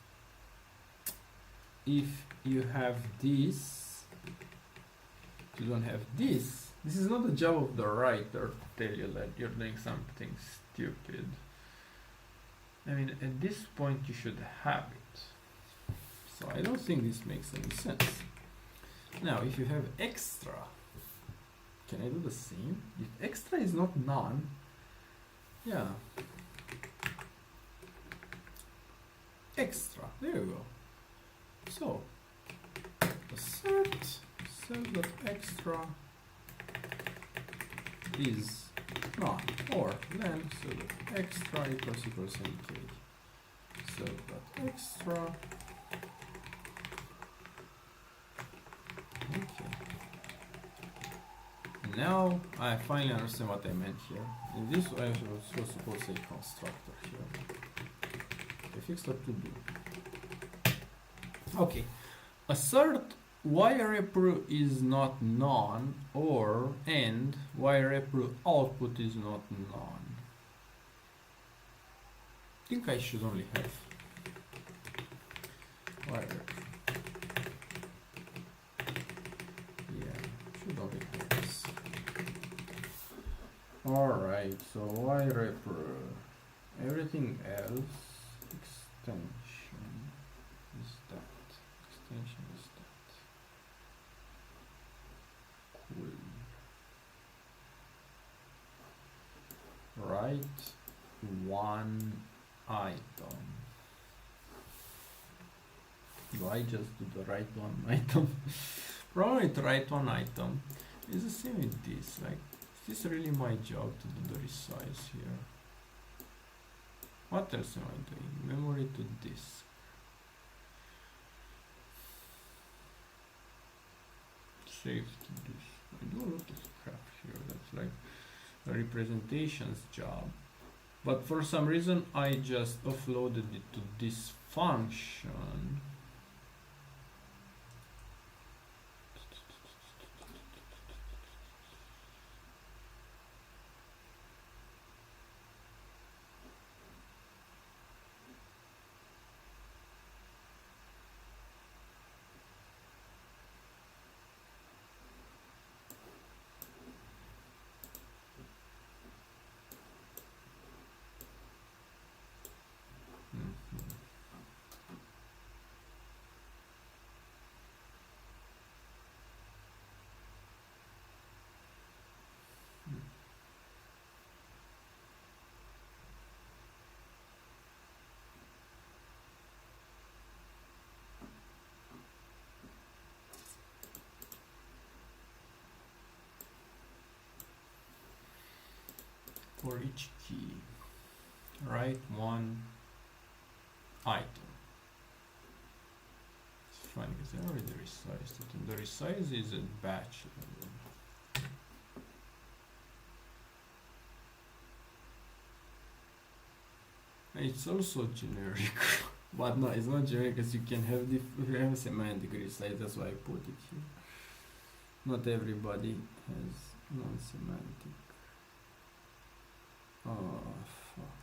if you have this, you don't have this. This is not the job of the writer to tell you that you're doing something stupid. I mean, at this point you should have it. So I don't think this makes any sense. Now, if you have extra, can I do the same? If extra is not none, yeah. Extra, there you go. So, assert extra is none, or then extra equals indicate. Extra. Okay. Now I finally understand what I meant here. In this I was supposed to say constructor here. I fixed what to do. Okay. Assert yrepro is not none, or and yrepro output is not none. I think I should only have yrepro. Yeah, should only have this. Alright, so yrepro. Everything else, extension is that. Extension is that. Cool. Write one item. Do I just do the write one item? Probably to write one item is the same with this. Like, is this really my job to do the resize here? What else am I doing? Memory to disk. Save to disk. I do a lot of crap here. That's like a representations job. But for some reason I just offloaded it to this function. For each key, write one item. It's funny because I already resized it, and the resize is a batch level. It's also generic, but no, it's not generic because you can have have semantic resize. That's why I put it here. Not everybody has non-semantic. Oh, fuck.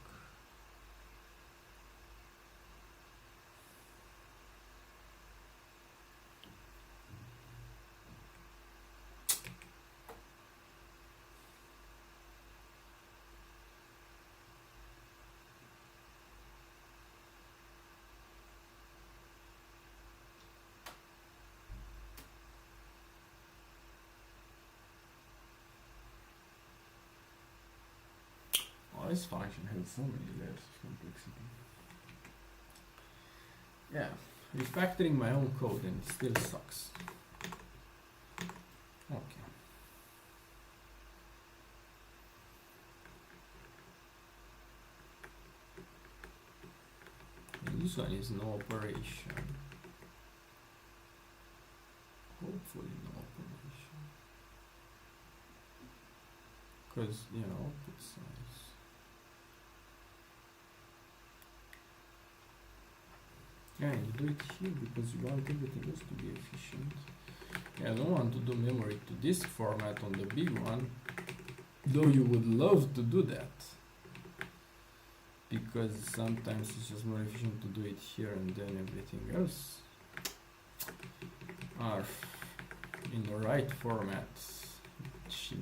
This function has so many layers of complexity. Yeah, refactoring my own code and it still sucks. Okay. And this one is no operation. Hopefully no operation. Because, you know, output size. Yeah, you do it here because you want everything else to be efficient. Yeah, I don't want to do memory to disk format on the big one, though you would love to do that. Because sometimes it's just more efficient to do it here and then everything else are in the right format. Just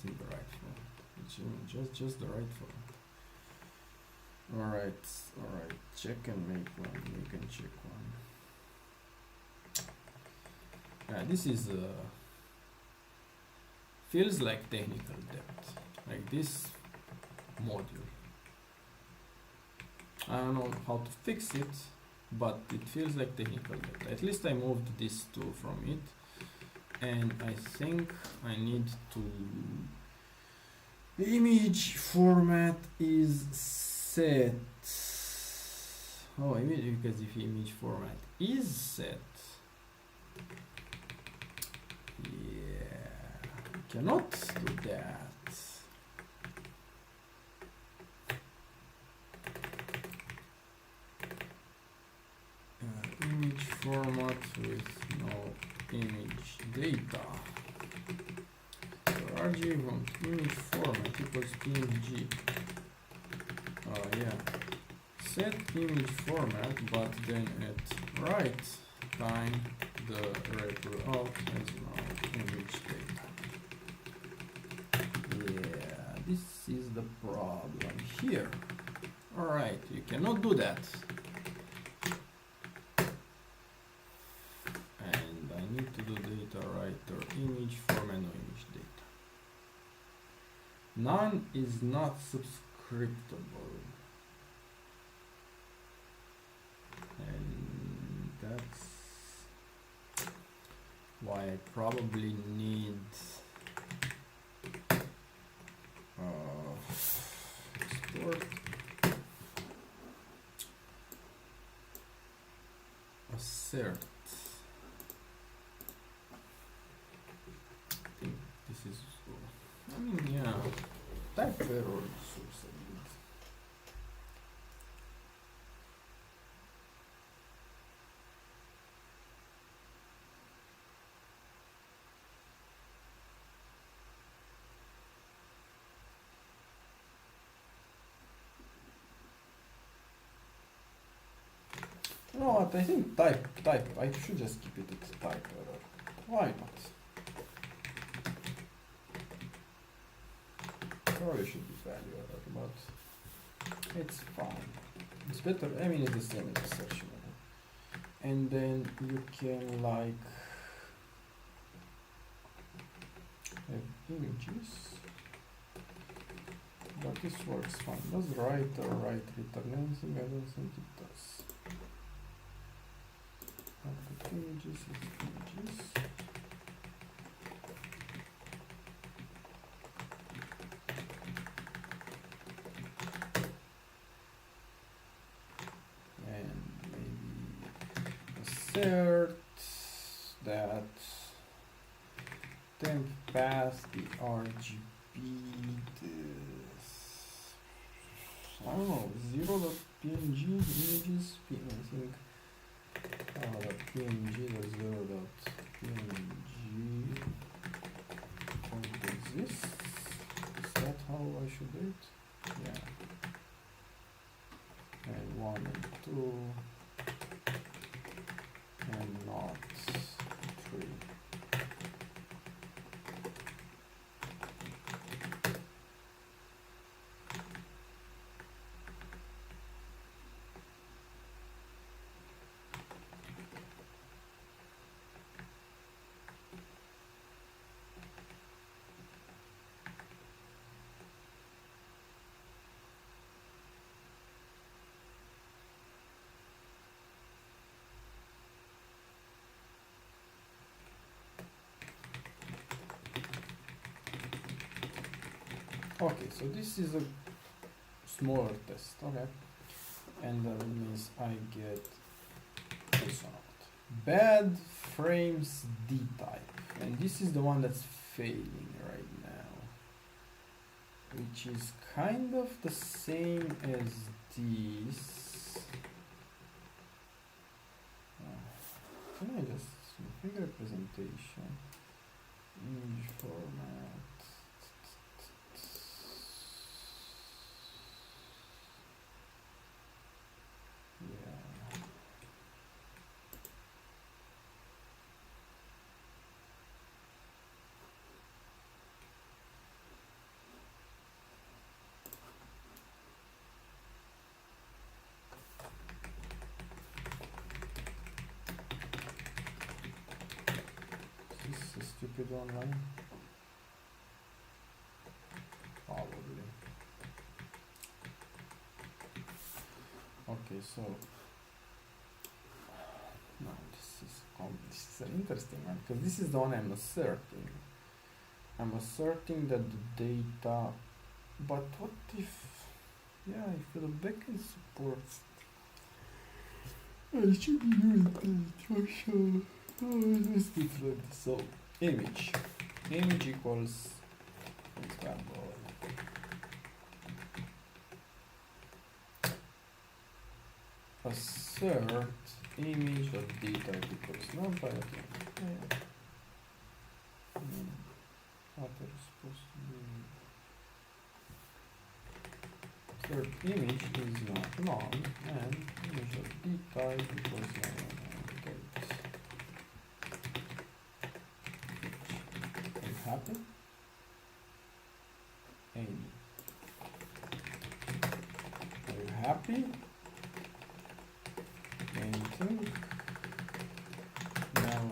in the right format. Just the right format. Alright, check and make one, make and check one. This is feels like technical debt, like this module. I don't know how to fix it, but it feels like technical debt. At least I moved this two from it, and I think I need to. The image format is set. Oh, because if image format is set, yeah, cannot do that. Image format with no image data. So argv image format equals png. Oh yeah. Set image format, but then at right time the repro out has no image data. Yeah, this is the problem here. Alright, you cannot do that. And I need to do data writer image format, no image data. None is not subscriptable. And that's why I probably need export assert. I think this is, I mean, yeah, type error source. You know what, I think type, I should just keep it at type error. Why not? Probably should be value error, but it's fine. It's better, I mean it's the same as the section error. And then you can like have images, but this works fine. Does write or write return anything? I don't think it does. Output images is images. And maybe assert that temp path the RGB this, I don't know, 0.png images, I think the png, the 0.png exists. Is that how I should do it? Yeah. And 1 and 2 and not 3. Okay, so this is a smaller test, okay, and that means I get this one out. Bad frames D type, and this is the one that's failing right now, which is kind of the same as this. Can I just configure representation, image format? you do online? Probably. Okay, so no, this is an interesting one because this is the one I'm asserting. I'm asserting that the data, but what if, yeah, if the backend supports, it should be doing that. Let's do it. So image equals example assert image of data equals number. Okay. What are supposed to be? Third image is not none and image of data equals none. Are you happy? Amy. Are you happy? Anything? Now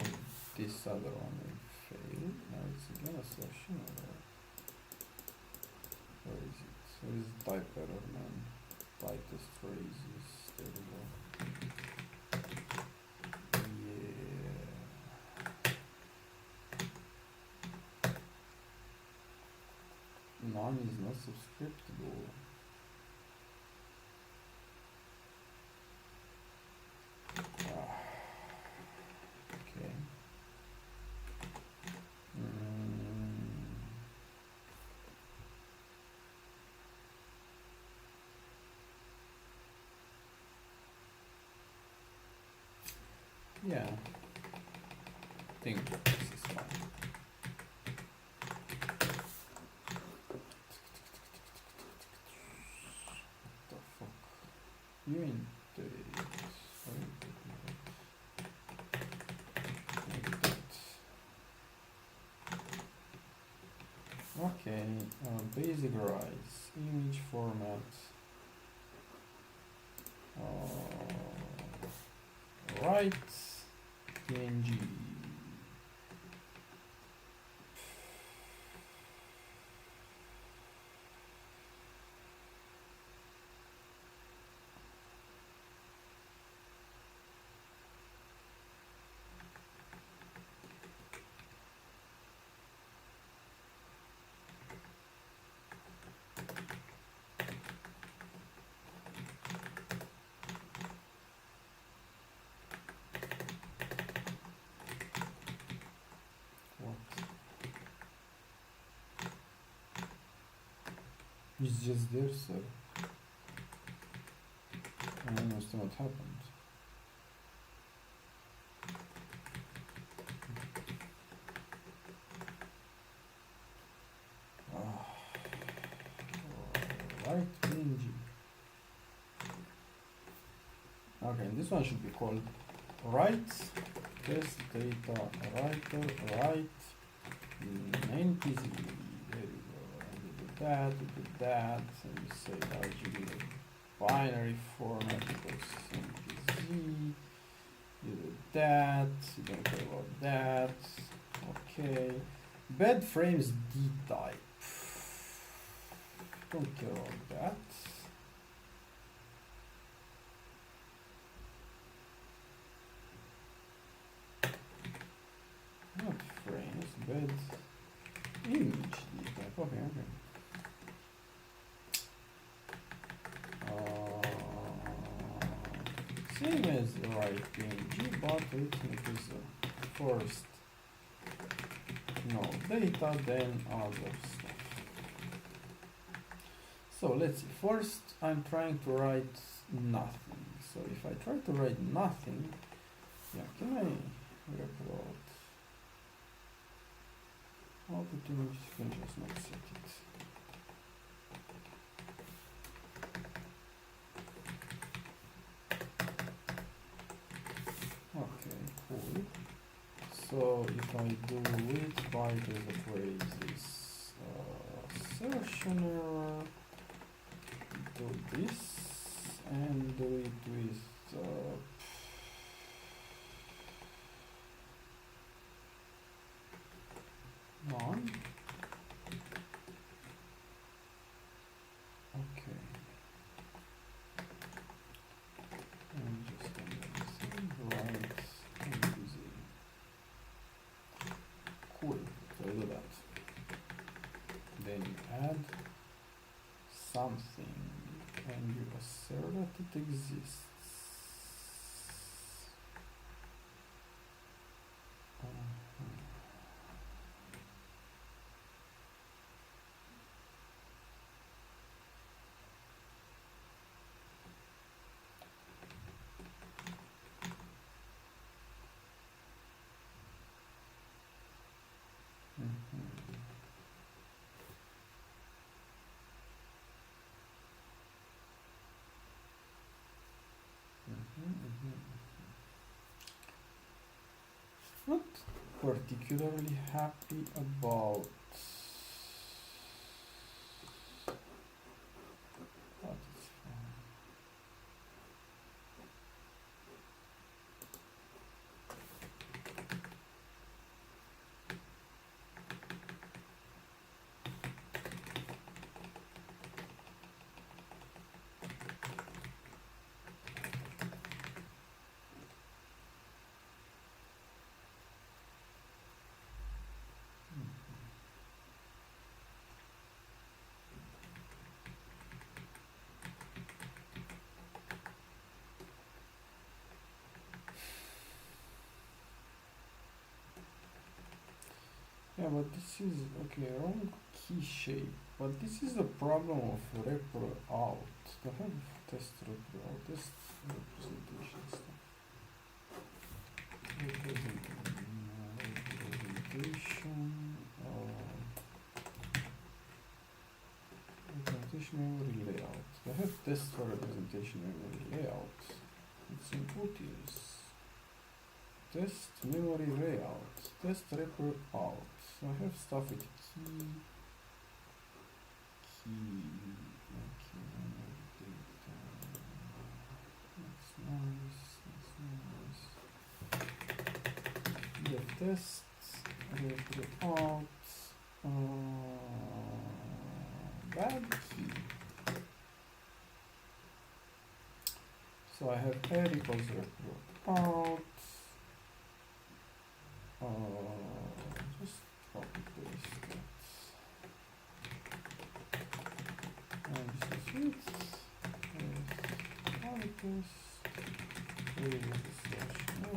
this other one will fail. Now it's again a session. Where is it? Where is the type error, man? Tightest phrases. There we go. Yeah. None is not subscriptable. Okay. Yeah. I think this is fine. What the fuck? You in the okay, basic rights, image format, rights, PNG. It's just there, sir. I don't understand what happened. Right, PNG. Okay, this one should be called write test data writer write NPZ. There you go. And you do that, and you say RGB binary format equals NPZ. You do that, you don't care about that. Okay. Bed frames D type. Don't care about that. Not frames, bed image D type. Okay, okay. Same as right PNG, but let's make this first no data, then other stuff. So let's see. First, I'm trying to write nothing. So if I try to write nothing, yeah, can I upload output image? Can just not set it. Okay, cool. So if I do it by the phrases, assertion error, do this and do it with on. Okay. And just right and easy. Cool. So do that. Then you add something and you assert that it exists. Not particularly happy about that. Is fine. Yeah, but this is okay, wrong key shape. But this is the problem of repro out. To have test repro out, test representation stuff. Representation memory layout. I have test for representation memory layout. It's in utils. Test memory layout. Test repro out. So I have stuff with key. Okay, memory data. That's nice. The test repro out. Bad key. So I have add equals repro out. Just copy paste that. And this is it. Copy paste. Here is the slash error. I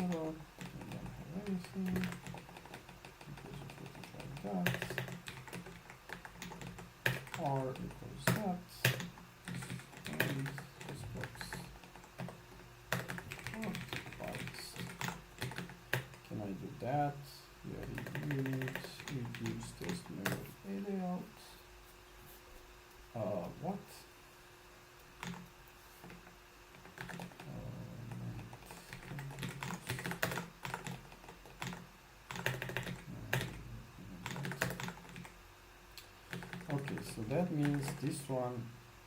don't have anything. Because you put it like that. R equals that. And this box. Can I do that? Yeah, unit reduce test memory layout. What? Okay, so that means this one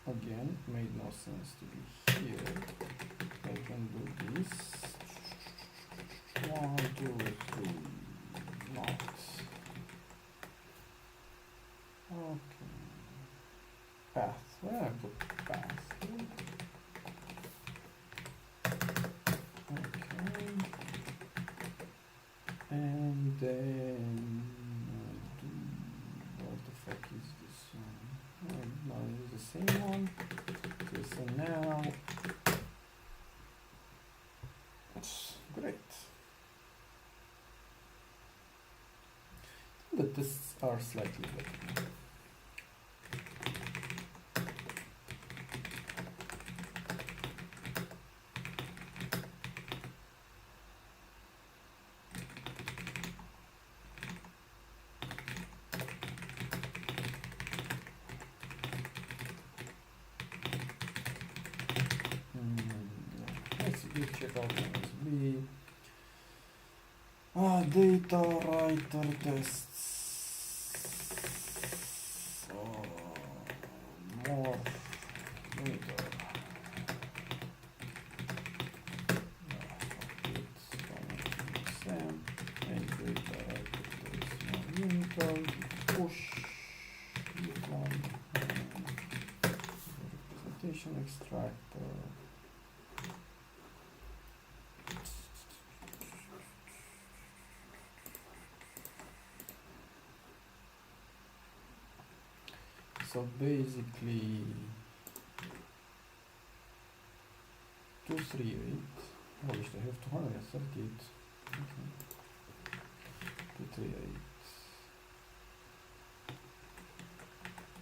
again made no sense to be here. I can do this. 1, 2, 3, not. Okay. Path. Where I put path? Okay. And then what the fuck is this one? No, it's the same one. Okay, so now that's great. The tests are slightly better. Let's check out USB. Data writer tests. More data. And data writer tests more unit. return push one representation extractor. So basically 238. I wish I have 238. Okay. 238.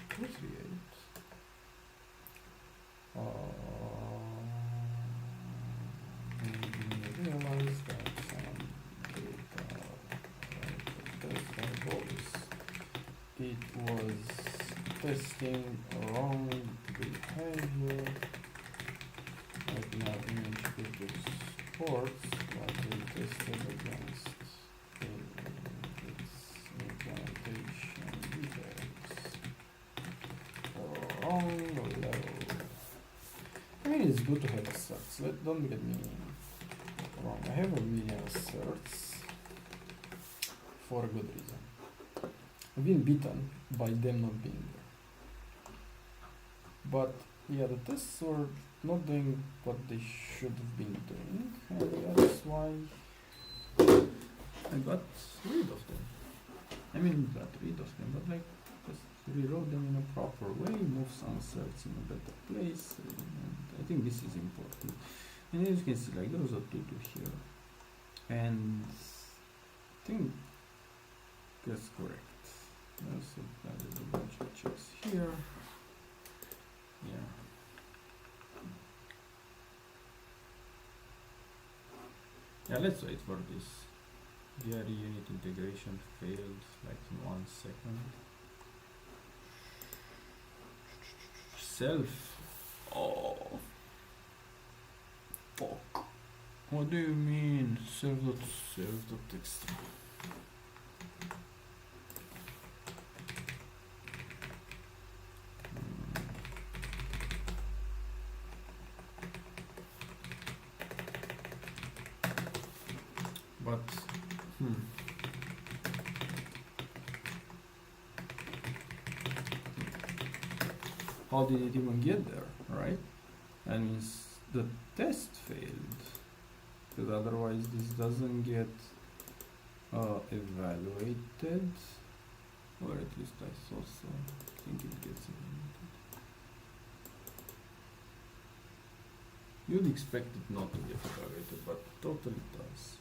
238. Maybe realize that some data test variables. It was testing wrong behavior. Like now image pictures sports, but we tested against its implementation details. Wrong level. I mean, it's good to have asserts. Don't get me wrong. I have a million asserts for a good reason. I've been beaten by them not being there. But yeah, the tests were not doing what they should have been doing, and that's why I got rid of them. I mean, got rid of them, but like just rewrote them in a proper way, move some asserts in a better place, and I think this is important. And as you can see, like there was a to-do here, and I think that's correct. Also added a bunch of checks here. Yeah. Yeah, let's wait for this. VRE unit integration failed like in 1 second. Self. Oh. Fuck. What do you mean? Self.extra. But how did it even get there, right? That means the test failed, because otherwise this doesn't get evaluated, or at least I thought so. I think it gets evaluated. You'd expect it not to get evaluated, but totally does.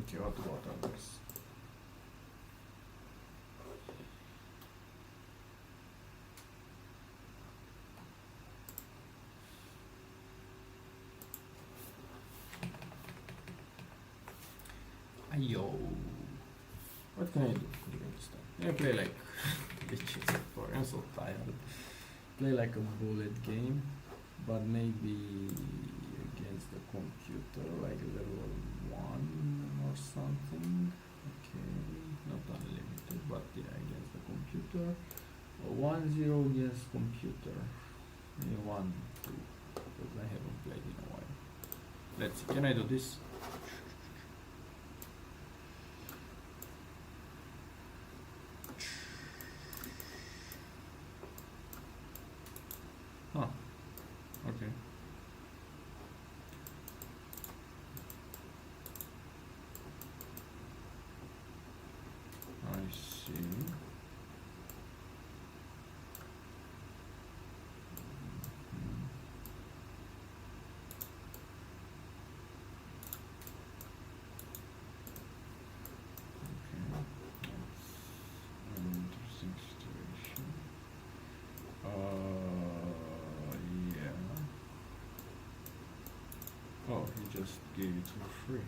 Okay, what about others? Ayo. What can I do during this time? I play like bitches. I'm so tired. Play like a bullet game, but maybe against the computer, like level 1 or something. Okay, not unlimited, but yeah, against the computer. 1-0 against computer. Maybe 1-2, because I haven't played in a while. Let's see. Can I do this? Huh. Okay. I see. Interesting situation. Yeah. Oh, he just gave it for free.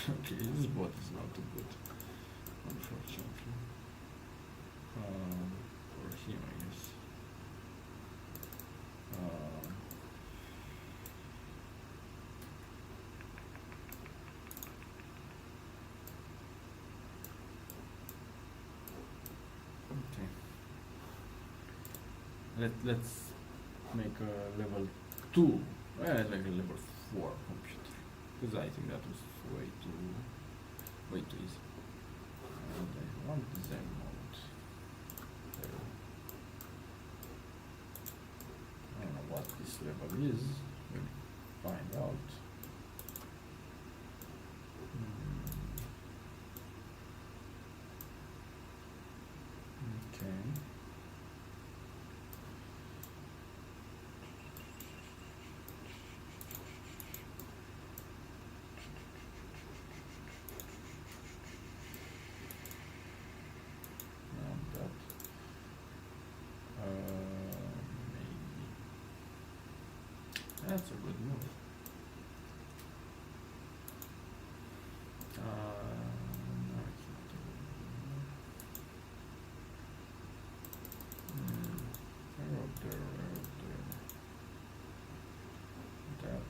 Okay, this bot is not too good, unfortunately. For him, I guess. let's make a level 2, like a level 4 computer, because I think that was way too easy. And I want Zen mode. I don't know what this level is. We'll find out. Okay. That. Maybe. That's a good move. No, it's not a good move. There. That.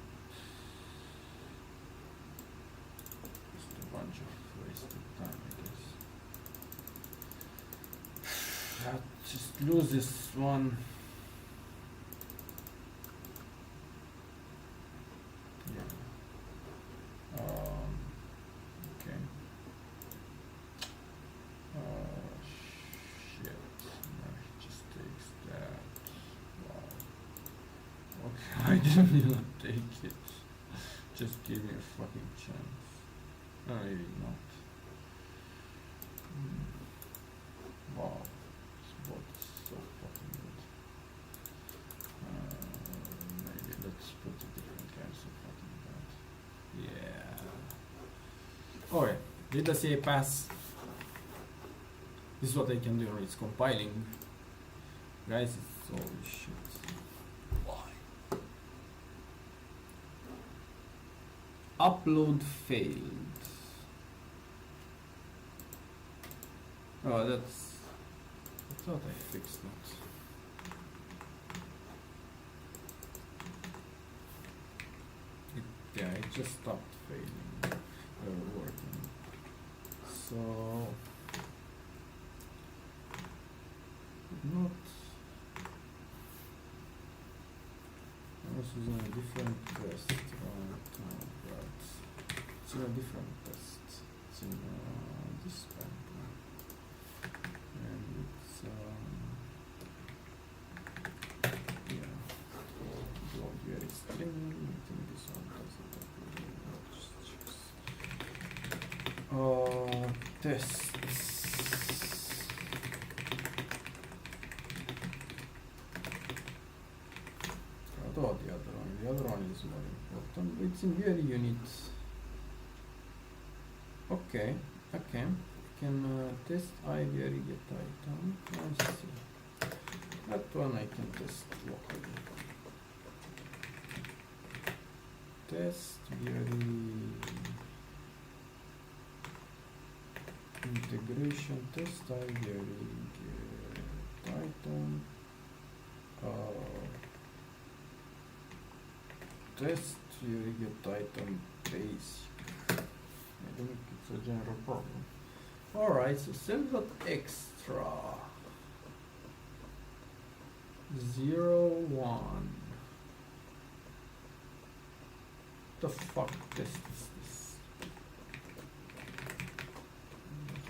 Just a bunch of wasted time, I guess. That just lose this one. Yeah. Okay. Shit. No, he just takes that. Wow. Okay, I didn't even take it. Just give me a fucking chance. No, maybe not. Wow. This bot is so fucking good. Maybe let's put a different kind of fucking bot. Yeah. Okay. Did the CA pass? This is what I can do when it's compiling. Guys, it's holy shit. Why? Upload failed. Oh, that's... I thought I fixed that. Yeah, it just stopped failing, working. So... not... This is in a different test, right? It's in a different test. It's in this paper. And it's, yeah. Block very string. I think this one doesn't have to tests. What the other one? The other one is more important. It's in very units. Okay, okay. Can test IVR get item. Let's see. That one I can test locally. Test very integration test IVR get item. Test you get item basic. I think it's a general problem. Alright, so self.extra 0, 1. The fuck test is this?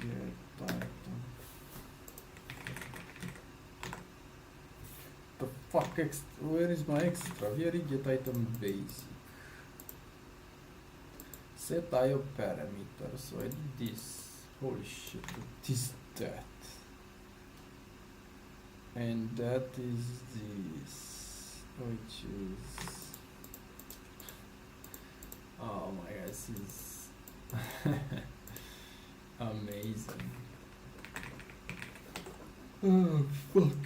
Get item. The fuck where is my extra? Here you get item basic. Set IO parameter. So I did this. Holy shit, what is that? And that is this, which is, oh my god, this is amazing. Oh fuck.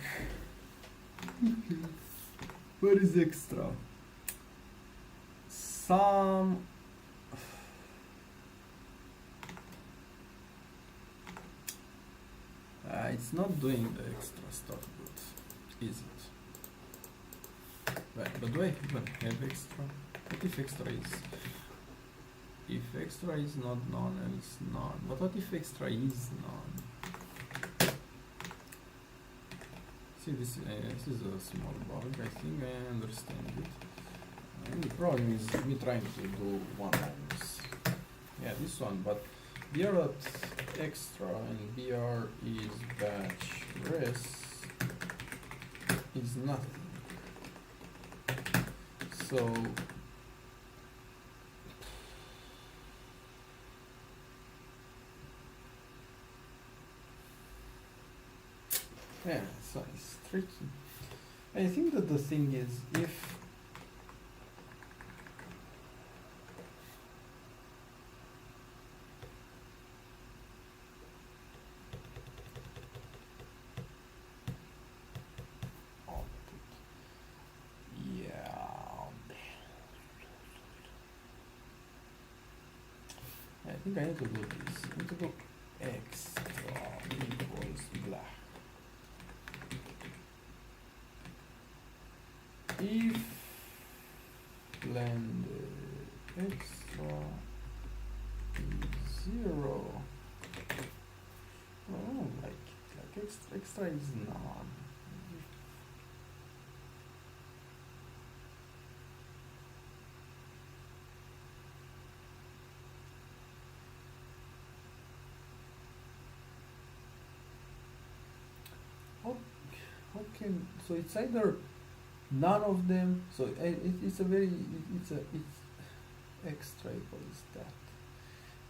What is extra? Some it's not doing the extra stuff good, is it? Right, but do I even have extra? What if extra is? If extra is not none, then it's none. But what if extra is none? See, this is a small bug. I think I understand it. And the problem is me trying to do one minus. Yeah, this one, but br at extra and br is batch res is nothing. So yeah, so it's tricky. I think that the thing is, if I think I need to do this. I need to do extra equals blah. If blend extra is 0, oh, like extra is none. How can, so it's either none of them, so it's a very, it's extra equals that.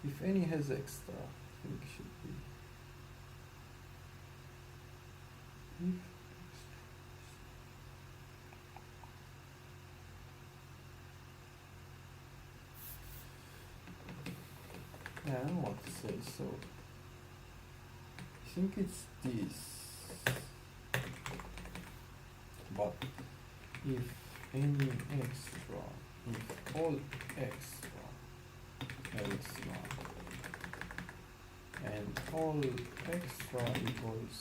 If any has extra, I think it should be. If yeah, I don't know what to say, so I think it's this. But if any extra, if all extra, else none, and all extra equals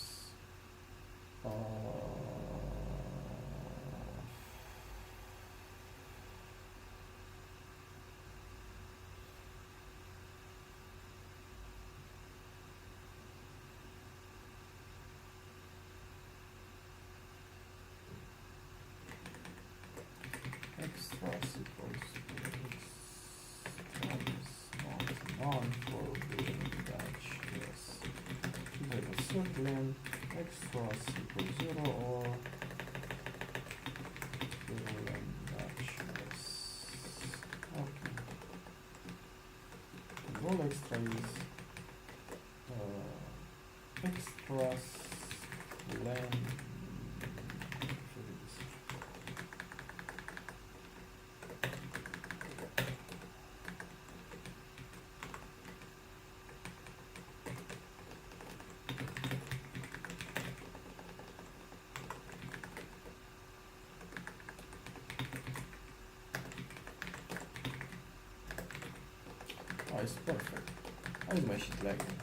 extra equals extra is not none for being batch, yes. We have a certain extra equals 0 or batch, yes. Okay. And all extra is extras len. Oh, it's perfect. How is my shit lagging?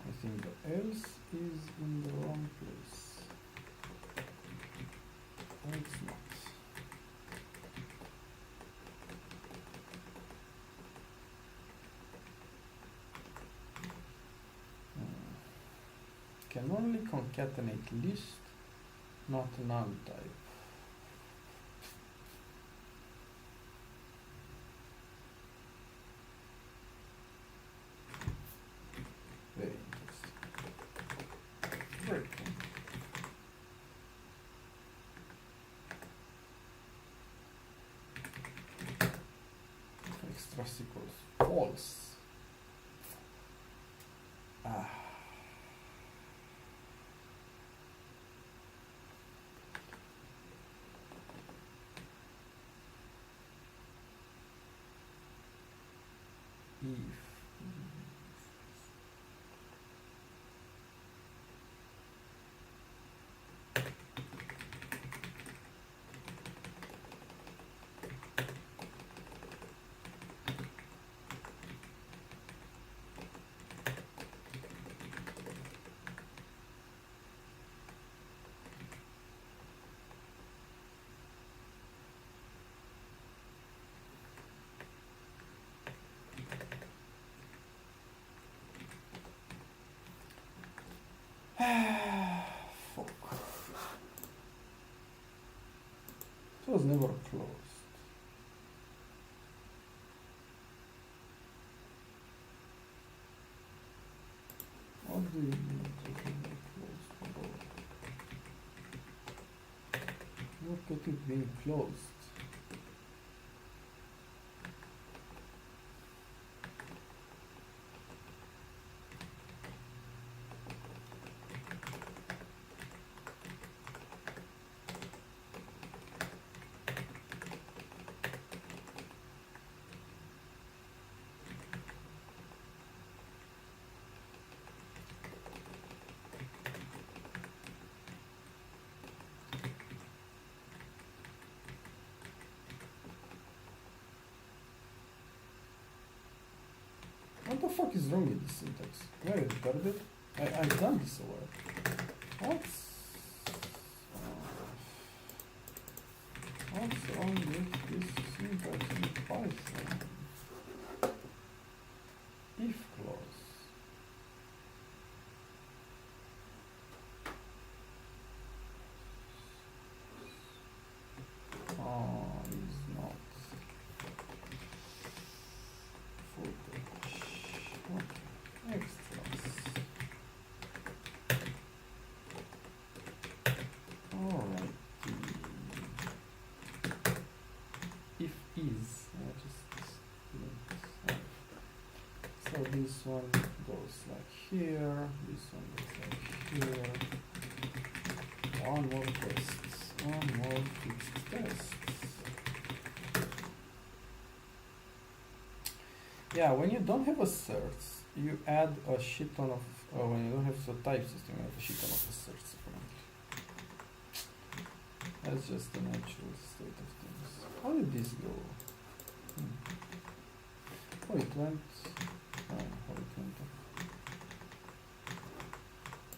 I think the else is in the wrong place. No, it's not. Can only concatenate list, not null type. Very interesting. Breaking. Extra equals false. Ah. If Fuck. It was never closed. What do you mean it was never closed? Look at it being closed. What the fuck is wrong with this syntax? Why is it retarded? I've done this already. What's wrong with this syntax in Python? If clause. Is not footage. Okay, extras. Alright. If is, so this one goes like here, this one goes like here. One more tests, one more fixed tests. Yeah, when you don't have asserts, you add a shit ton of, when you don't have a type system, you add a shit ton of asserts. That's just the natural state of things. How did this go? Oh, it went, how it went up.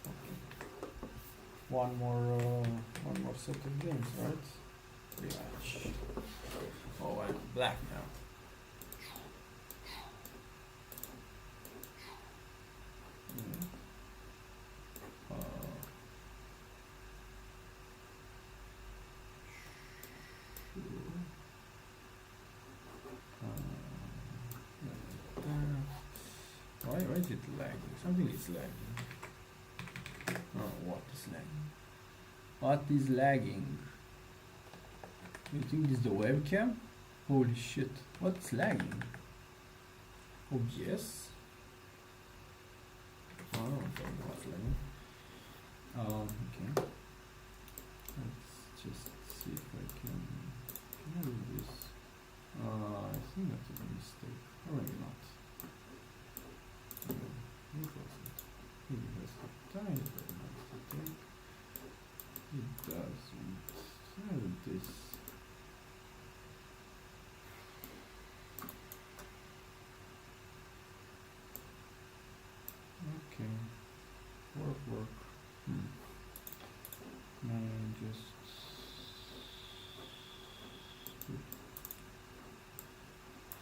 Okay. One more set of games, right? Rematch. Oh, I'm black now. Why is it lagging? Something is lagging. Oh, what is lagging? What is lagging? You think this is the webcam? Holy shit. What's lagging? OBS? Oh, I don't know what's lagging. Okay. Let's just see if I can do this. I think that's a mistake. Or maybe not. It wasn't. Maybe it has a tiny bit of mistake. It doesn't. This. Okay. Work. Now just.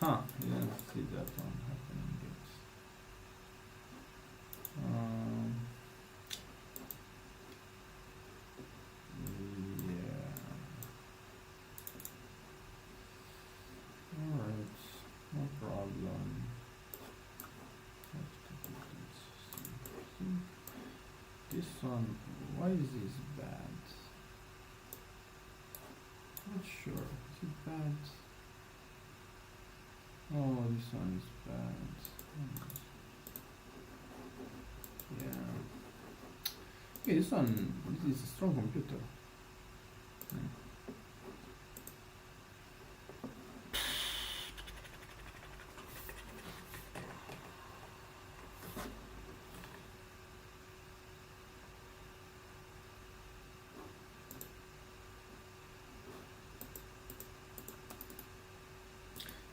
Huh, you didn't see that one happening yet. Yeah. Alright, no problem. This one, why is this bad? Not sure. Is it bad? Oh, this one is bad. Yeah. Okay, this is a strong computer.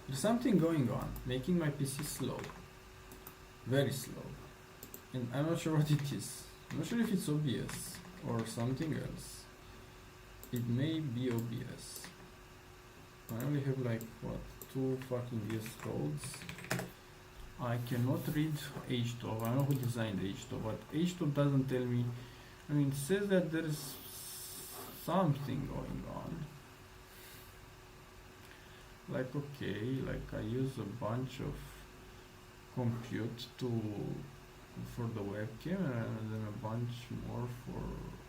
There's something going on, making my PC slow. Very slow. And I'm not sure what it is. I'm not sure if it's OBS or something else. It may be OBS. I only have like, what, 2 fucking VS codes. I cannot read H2. I know who designed H2, but H2 doesn't tell me. I mean, it says that there is something going on. Like, okay, like I use a bunch of compute for the webcam and then a bunch more for.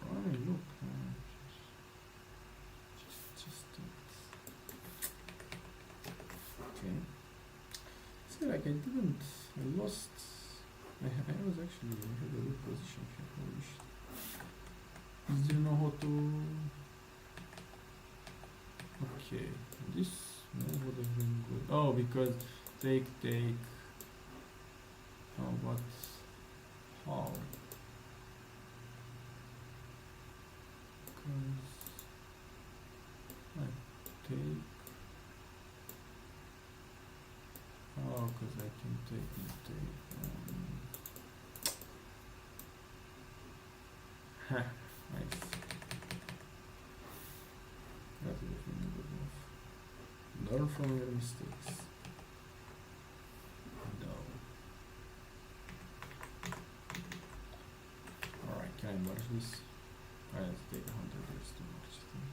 I mean, look, just okay. See, like I didn't. I lost. I was actually I had a good position here. Holy shit. Do you know how to? Okay, this move would have been good. Oh, because take. Oh, but how? Because I take. Oh, because I can take. Ha, nice. That would have been a good move. Learn from your mistakes. No. Alright, can I merge this? Alright, let's take 100 years to merge them.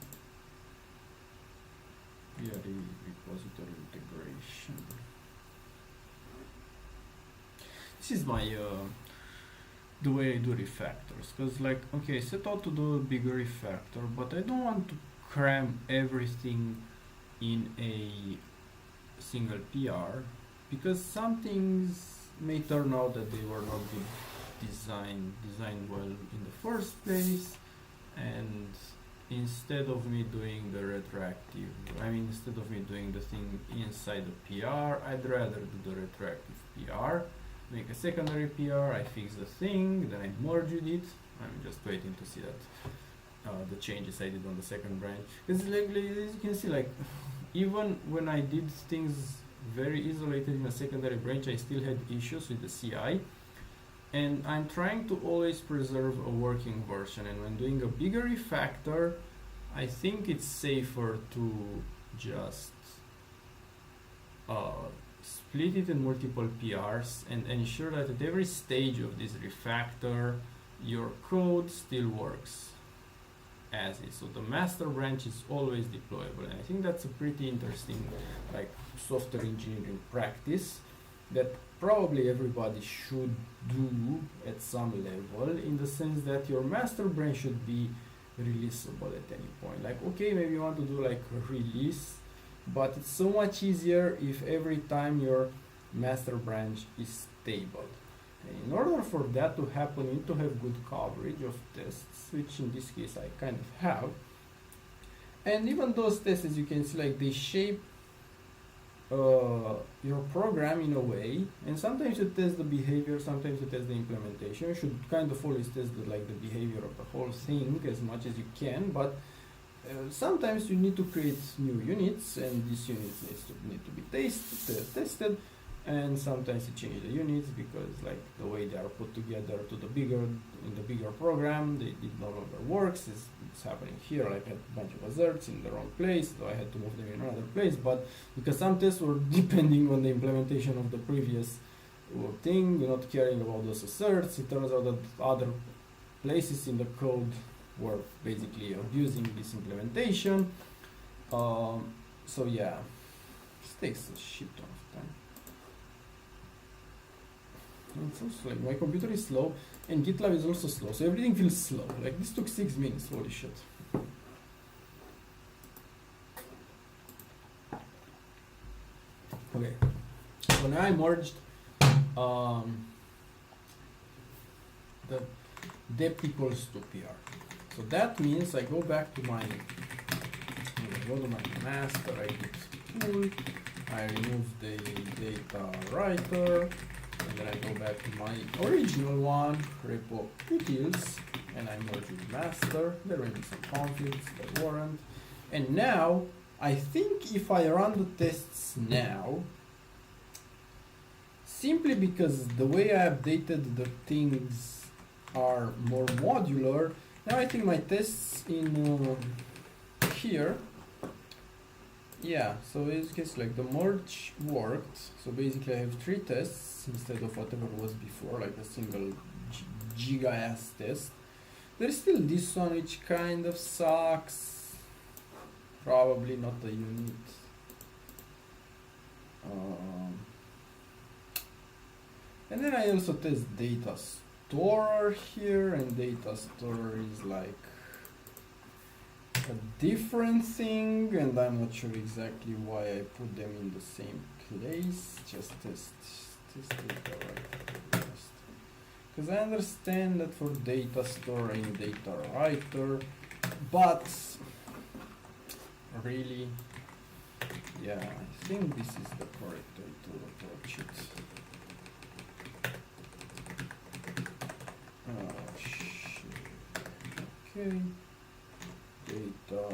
PRE repository integration. This is my the way I do refactors, because like, okay, set out to do a bigger refactor, but I don't want to cram everything in a single PR, because some things may turn out that they were not designed well in the first place, and instead of me doing the retroactive, instead of me doing the thing inside the PR, I'd rather do the retroactive PR, make a secondary PR, I fix the thing, then I merge with it. I'm just waiting to see that the changes I did on the second branch. Because like, as you can see, like even when I did things very isolated in a secondary branch, I still had issues with the CI. And I'm trying to always preserve a working version. And when doing a bigger refactor, I think it's safer to just split it in multiple PRs and ensure that at every stage of this refactor, your code still works as is. So the master branch is always deployable, and I think that's a pretty interesting like software engineering practice that probably everybody should do at some level, in the sense that your master branch should be releasable at any point. Like, okay, maybe you want to do like a release, but it's so much easier if every time your master branch is stable. And in order for that to happen, you need to have good coverage of tests, which in this case I kind of have. And even those tests, as you can see, like they shape your program in a way, and sometimes you test the behavior, sometimes you test the implementation. You should kind of always test the behavior of the whole thing as much as you can, but sometimes you need to create new units, and these units need to be tested, and sometimes you change the units because like the way they are put together in the bigger program, it no longer works. It's happening here. Like I had a bunch of asserts in the wrong place, so I had to move them in another place. But because some tests were depending on the implementation of the previous thing, not caring about those asserts, it turns out that other places in the code were basically abusing this implementation. So yeah, this takes a shit ton of time. It's also like my computer is slow and GitLab is also slow, so everything feels slow. Like this took 6 minutes, holy shit. Okay, so now I merged the depth equals to PR. So that means I go back to my master, I hit tool, I remove the data writer, and then I go back to my original one, repo utils, and I merge with master. There may be some conflicts that warrant. And now, I think if I run the tests now, simply because the way I updated the things are more modular, now I think my tests in here yeah, so in this case, like the merge worked. So basically, I have 3 tests instead of whatever was before, like a single giga ass test. There's still this one which kind of sucks. Probably not a unit. And then I also test data store here, and data store is like a different thing, and I'm not sure exactly why I put them in the same place. Just test data right. Because I understand that for data store and data writer, but really, yeah, I think this is the correct way to approach it. Oh shit. Okay. Data store.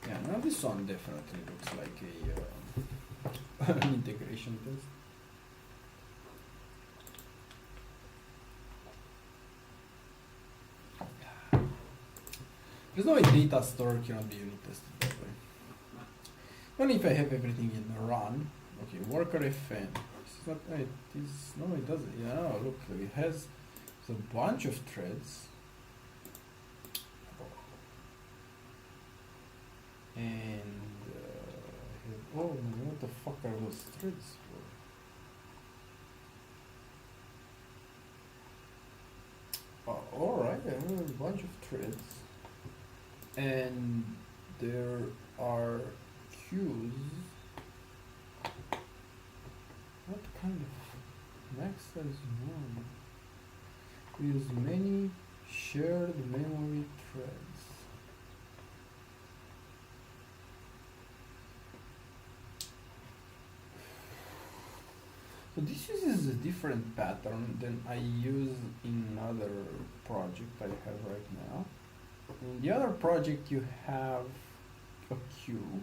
Yeah, now this one definitely looks like a an integration test. There's no way data store cannot be unit tested that way. Only if I have everything in the run. Okay, worker FN. This is not, no, it doesn't. Yeah, look, it has a bunch of threads. And, oh man, what the fuck are those threads for? Alright, I have a bunch of threads. And there are queues. What kind of max size one? With many shared memory threads. So this uses a different pattern than I use in another project I have right now. In the other project you have a queue,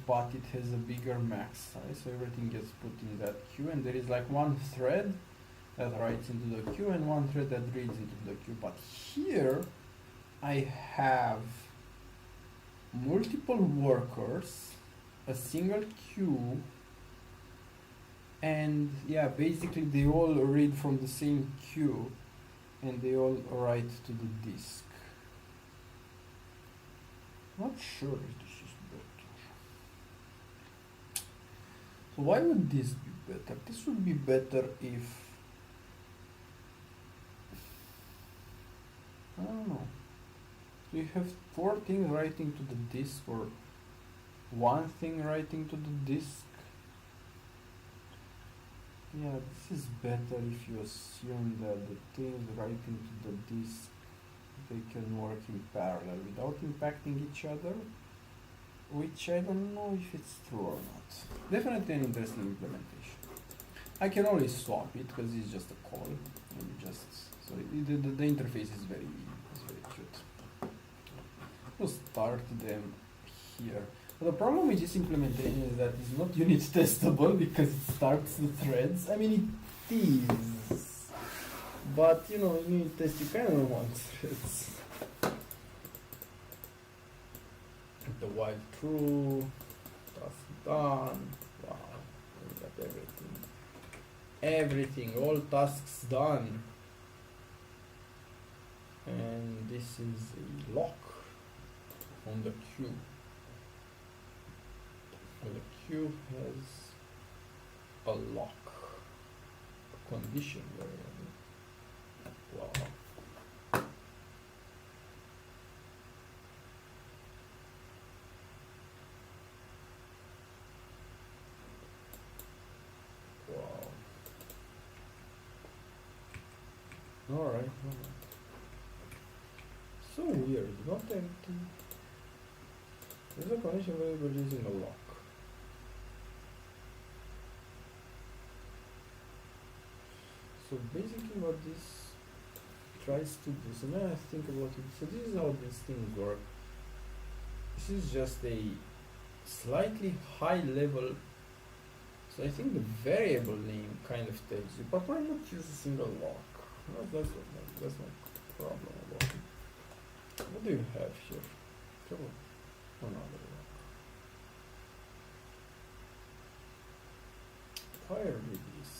but it has a bigger max size, so everything gets put in that queue, and there is like one thread that writes into the queue and one thread that reads into the queue. But here I have multiple workers, a single queue, and yeah, basically they all read from the same queue and they all write to the disk. Not sure if this is better. So why would this be better? This would be better if, I don't know. So you have 4 things writing to the disk or 1 thing writing to the disk. Yeah, this is better if you assume that the things writing to the disk, they can work in parallel without impacting each other, which I don't know if it's true or not. Definitely an interesting implementation. I can always swap it because it's just a call, and so the interface is very cute. We'll start them here. The problem with this implementation is that it's not unit testable because it starts the threads. I mean, it is, but you know, in unit test you kind of want threads. The while true, task done. Wow, we got everything, all tasks done. And this is a lock on the queue. The queue has a lock, a condition variable. Wow. Wow. Alright. So weird, not empty. There's a condition variable using a lock. So basically what this tries to do, so now I think about it, so this is how these things work. This is just a slightly high level So I think the variable name kind of tells you, but why not use a single lock? Well, that's my problem about it. What do you have here? Trouble. Another lock. Fire release.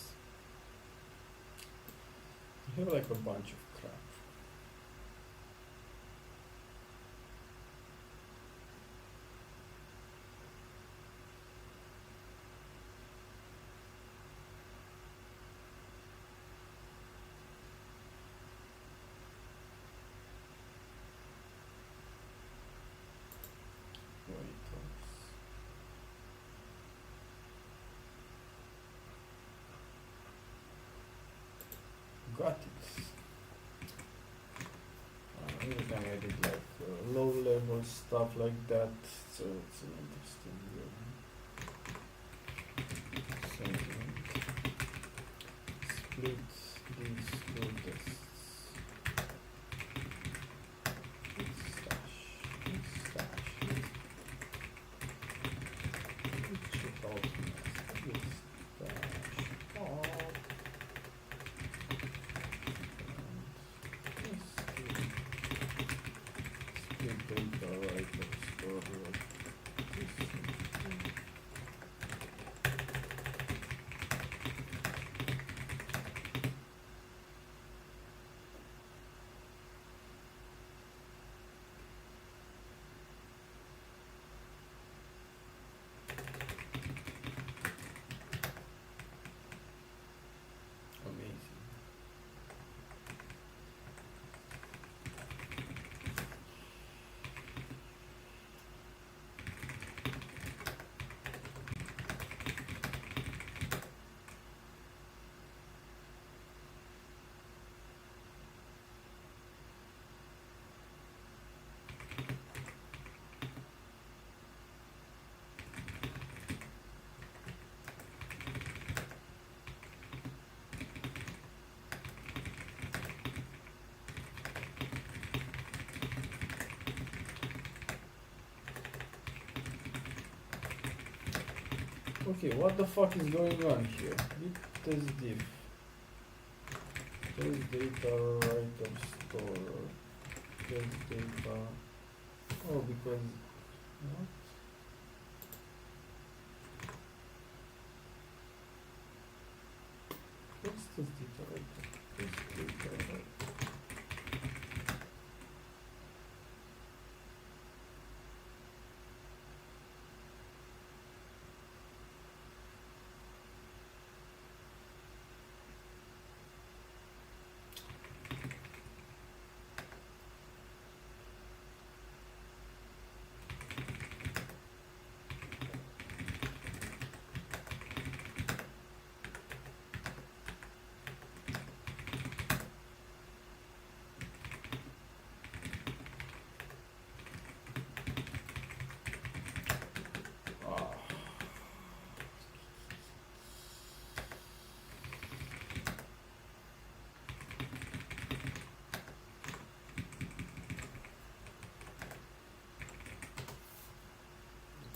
You have like a bunch of crap. Got it. Every time I did like low level stuff like that, so it's an interesting sentiment. Split these two tests. Stash. Check out stash off. Data writer store amazing. Okay, what the fuck is going on here? Test diff. Test data writer store. Test data. Oh, because what? What's test data writer? Test data writer.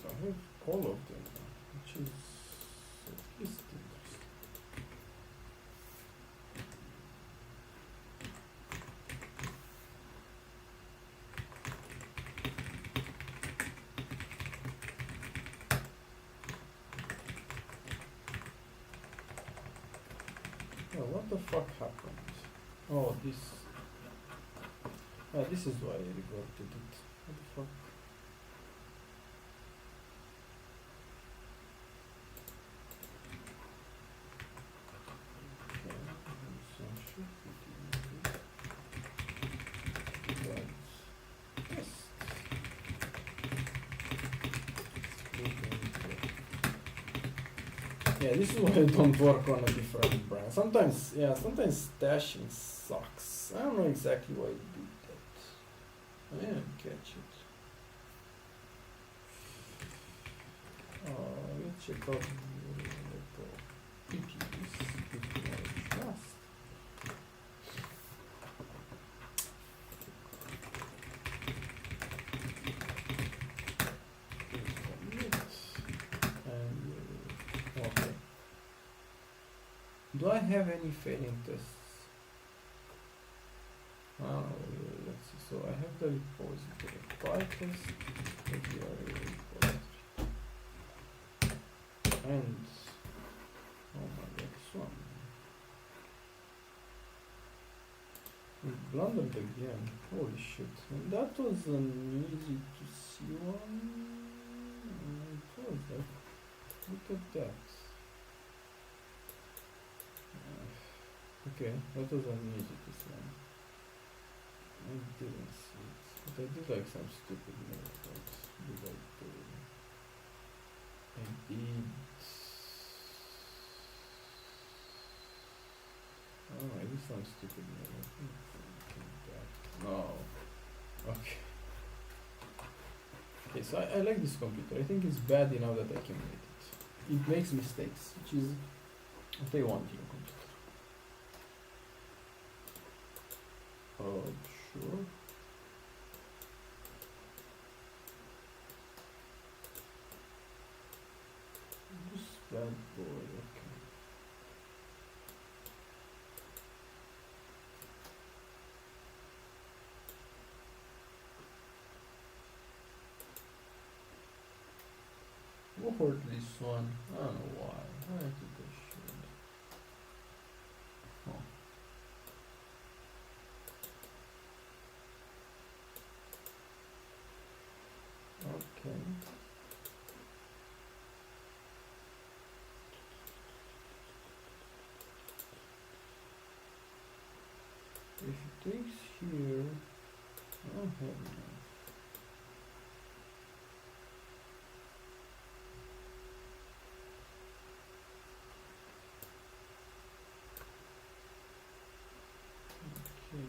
I have all of them, which is at least interesting. Oh, what the fuck happened? Oh, this is why I reverted it. What the fuck? Yeah, this is why I don't work on a different brand. Sometimes stashing sucks. I don't know exactly why it did that. I didn't catch it. Let's check out utils. Trust. Okay. Do I have any failing tests? Let's see. So I have the repository PyTest, repository, and oh my god, this one. We blundered again. Holy shit! And that was an easy to see one. It was like, look at that. Okay, that was an easy to see one. I didn't see it, but I did like some stupid methods. Did I do? I did. Oh, I did some stupid method. No. Okay. Okay, so I like this computer. I think it's bad enough that I can make it. It makes mistakes, which is what I want in a computer. Oh, sure. This bad boy, okay. Go for this one. I don't know why. I think I should. Oh. Okay. If it takes here, I don't have enough. Okay.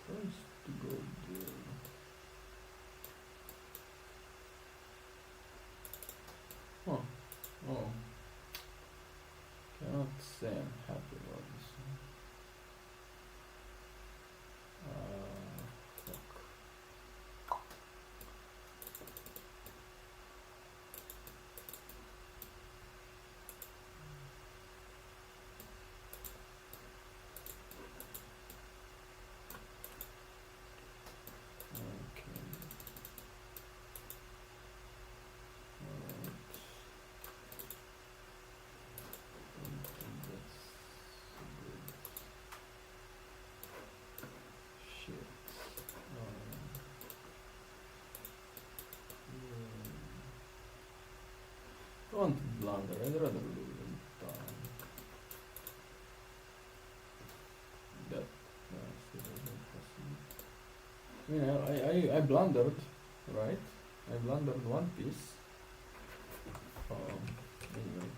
Tries to go there. Huh. Oh. Cannot say I'm happy about this one. Fuck. Okay. Alright. Don't think that's good. Shit. Don't blunder, I'd rather lose than time. That still isn't possible. I mean, I blundered, right? I blundered one piece. Anyway.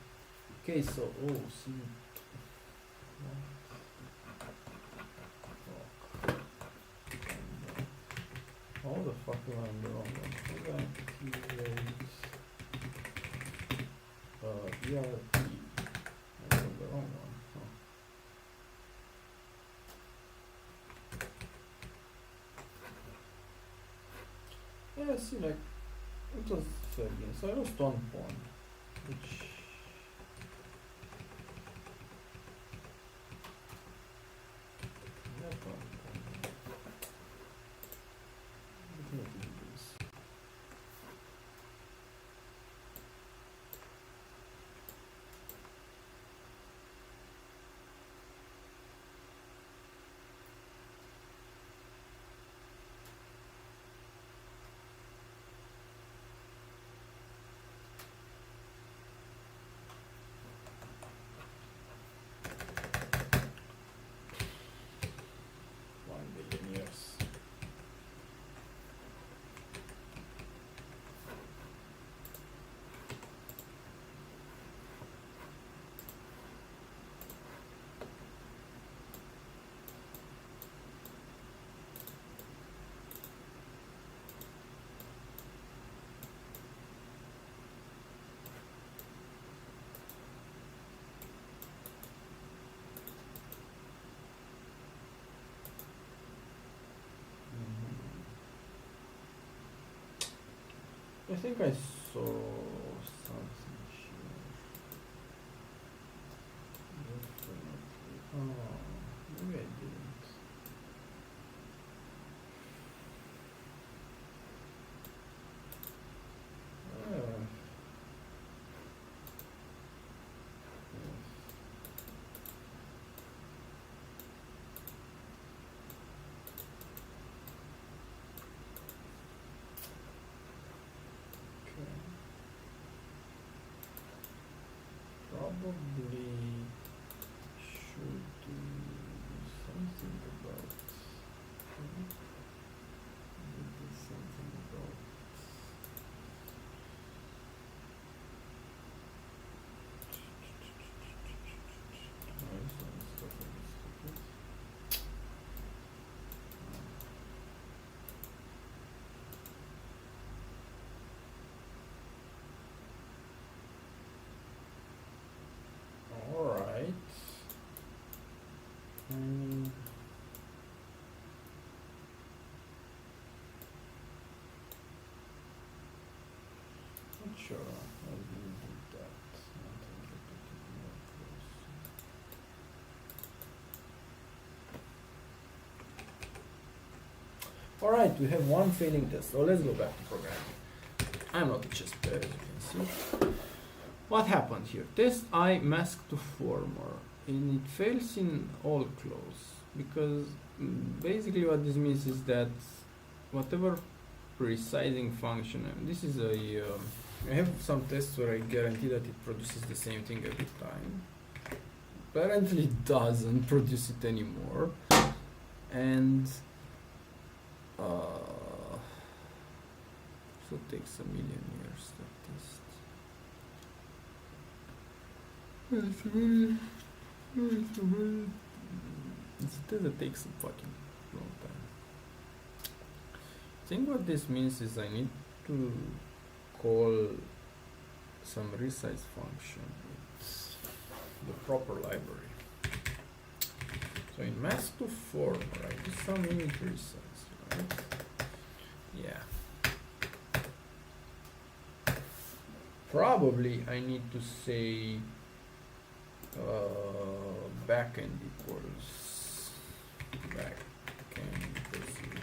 Okay, so, oh, see. How the fuck am I on the wrong one? Hold on, ERP. I'm on the wrong one. Huh. Yeah, see, like, it was fair game. So I lost 1 pawn, which. That one. Definitely do this. Years. I think I also something here. Definitely. Oh, maybe I didn't. Ah. Probably should do something about something about noise and stuff like this. All right. Not sure how do you do that. Not repeated more close. All right, we have one failing test. So let's go back to programming. I'm not a chess player, as you can see. What happened here? Test I mask to former, and it fails in all clause because basically what this means is that whatever resizing function, and this is a I have some tests where I guarantee that it produces the same thing every time. Apparently it doesn't produce it anymore, and so it takes a million years that test. It's a test that takes a fucking long time. I think what this means is I need to call some resize function with the proper library. So in mask to form, right, is some image resize, right? Yeah. Probably I need to say backend equals backend pursuit.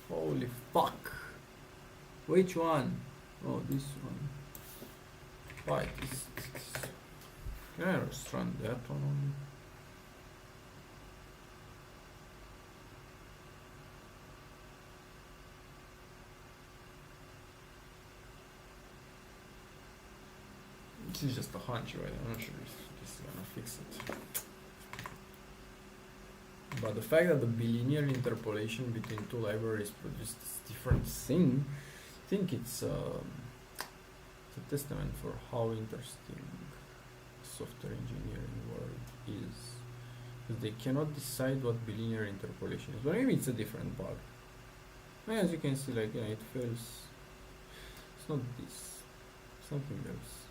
Holy fuck! Which one? Oh, this one. Why? Can I just run that one only? This is just a hunch, right? I'm not sure if this is gonna fix it. But the fact that the bilinear interpolation between two libraries produces different thing, I think it's a testament for how interesting software engineering world is. Because they cannot decide what bilinear interpolation is. But maybe it's a different bug. As you can see, like, yeah, it fails. It's not this. Something else.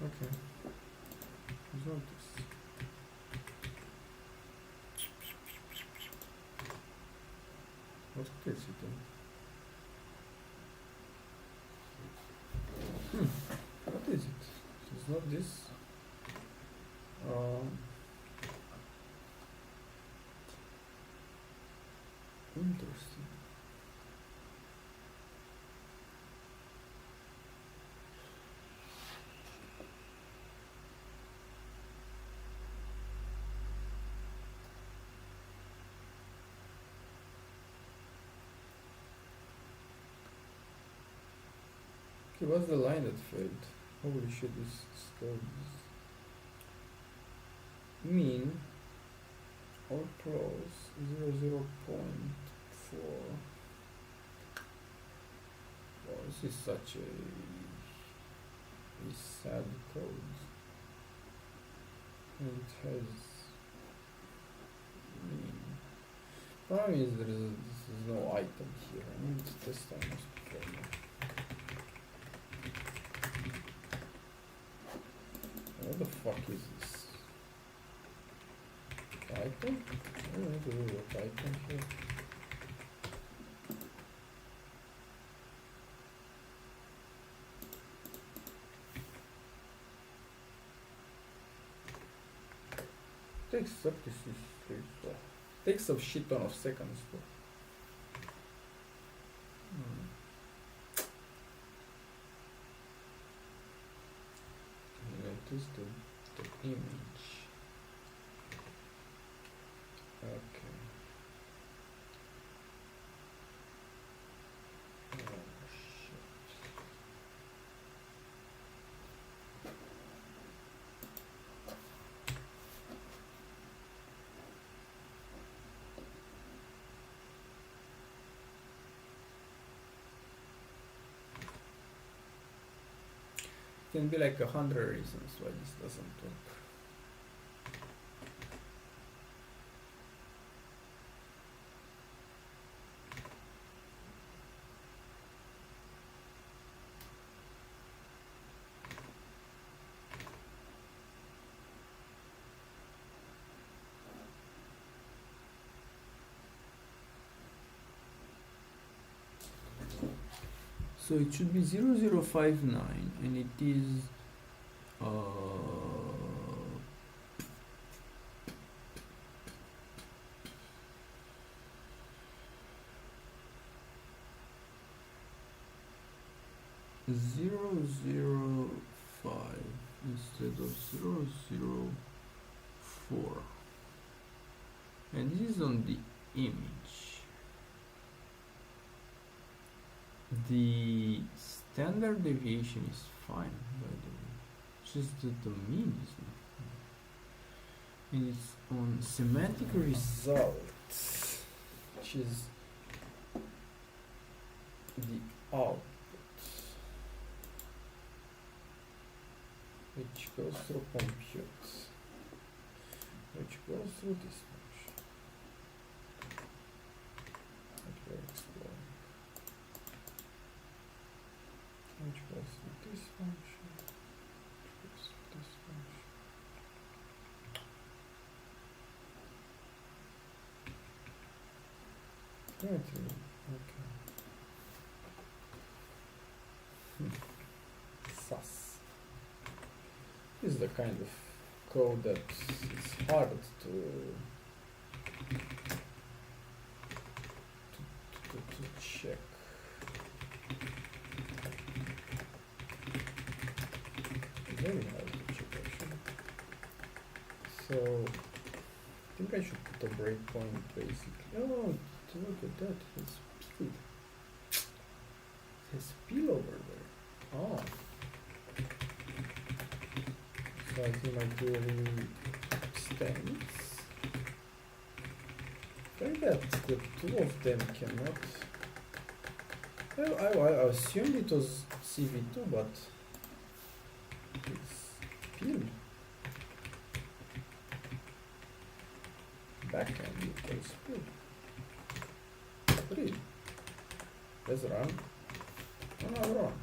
Okay. It's not this. What is it then? What is it? It's not this. Interesting. Okay, what's the line that failed? Holy shit, this code is mean or close 0.4. Wow, this is such a sad code. And it has Problem is there is no item here. I need to test almost further. What the fuck is this? Item? I don't know what item here. Takes 36 days. Takes a shit ton of seconds though. That is the image. Okay. Oh shit. Can be like 100 reasons why this doesn't work. So it should be 0059 and it is 005 instead of 004, and this is on the image. The standard deviation is fine, by the way, just that the mean is not fine. And it's on semantic results, which is the output, which goes through compute, which goes through this function, which we're exploring, which goes through this function, which goes through this function. Okay. Sus. This is the kind of code that is hard to check. Very hard to check actually. So I think I should put a breakpoint basically. Oh, look at that. It's speed. It has spill over there. Oh. So I think my query extends. I think that the two of them cannot. I assumed it was CV2, but it's spill. Backend equals spill. 3. Let's run. Another one.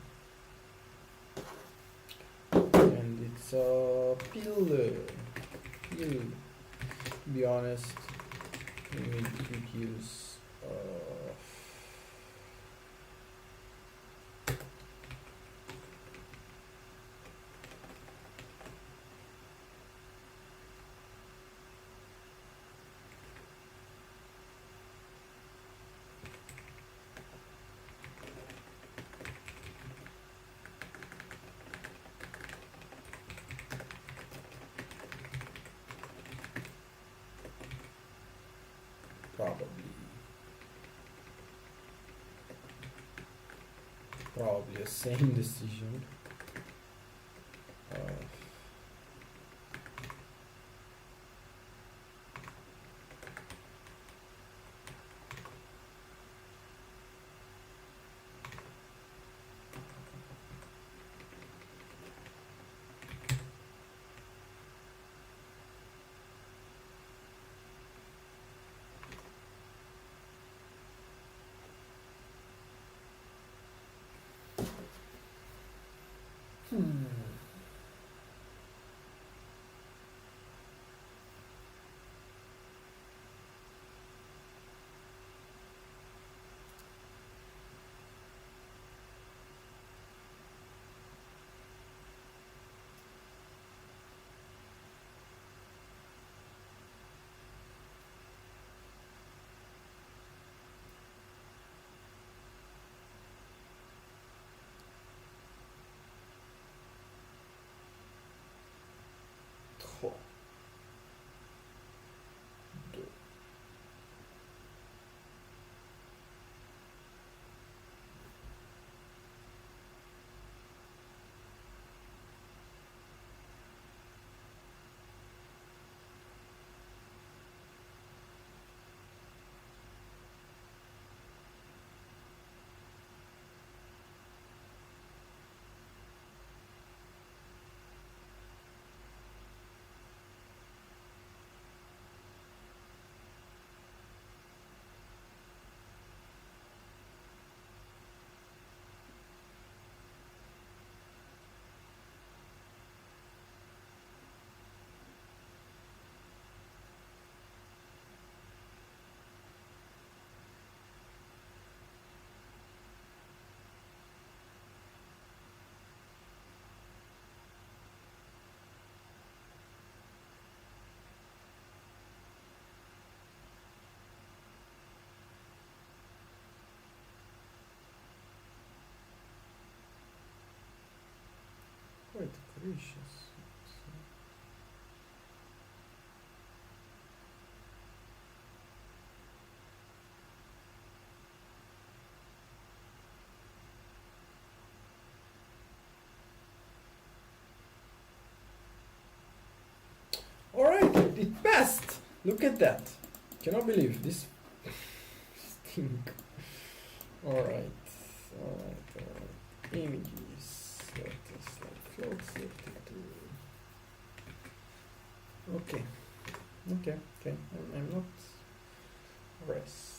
And it's a pill. Be honest, we need quick use. Probably a same decision. Hmm. Tro. Do. Quite gracious. Alright, it passed! Look at that. Cannot believe this thing. Alright. Images. Let us float 32. Okay. I'm not rest.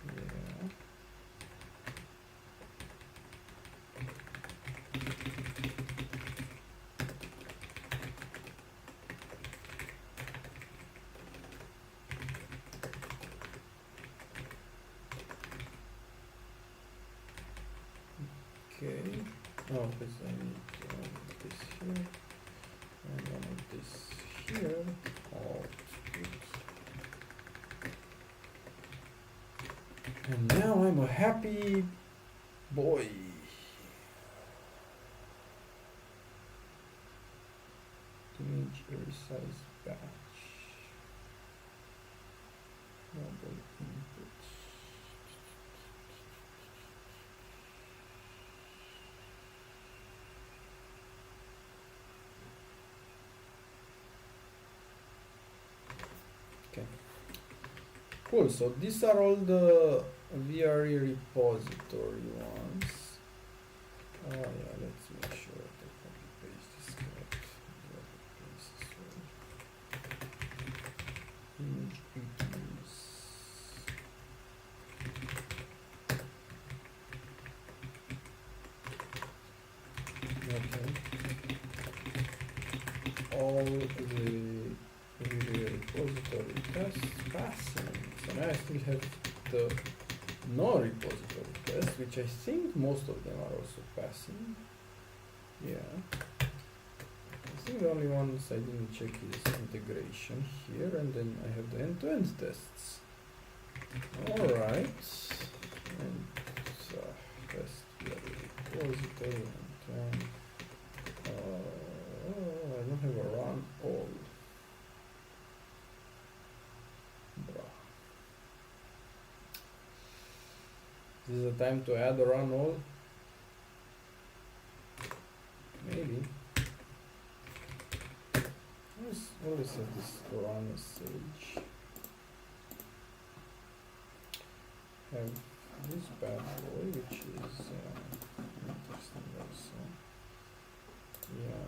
Yeah. Okay. Oh, because I need one of this here and one of this here. Oh, and now I'm a happy boy. Image resize batch. Mobile inputs. Okay. Cool. So these are all the VRE repository ones. Oh yeah, let's make sure that copy paste is correct. Image utils. Okay. All the repository tests passing. So now I still have the non-repository tests, which I think most of them are also passing. Yeah. I think the only ones I didn't check is integration here, and then I have the end-to-end tests. Alright. And test repository end-to-end. I don't have a run all. Bruh. This is the time to add a run all? Maybe. Always have this run message. Have this bad boy, which is interesting also. Yeah.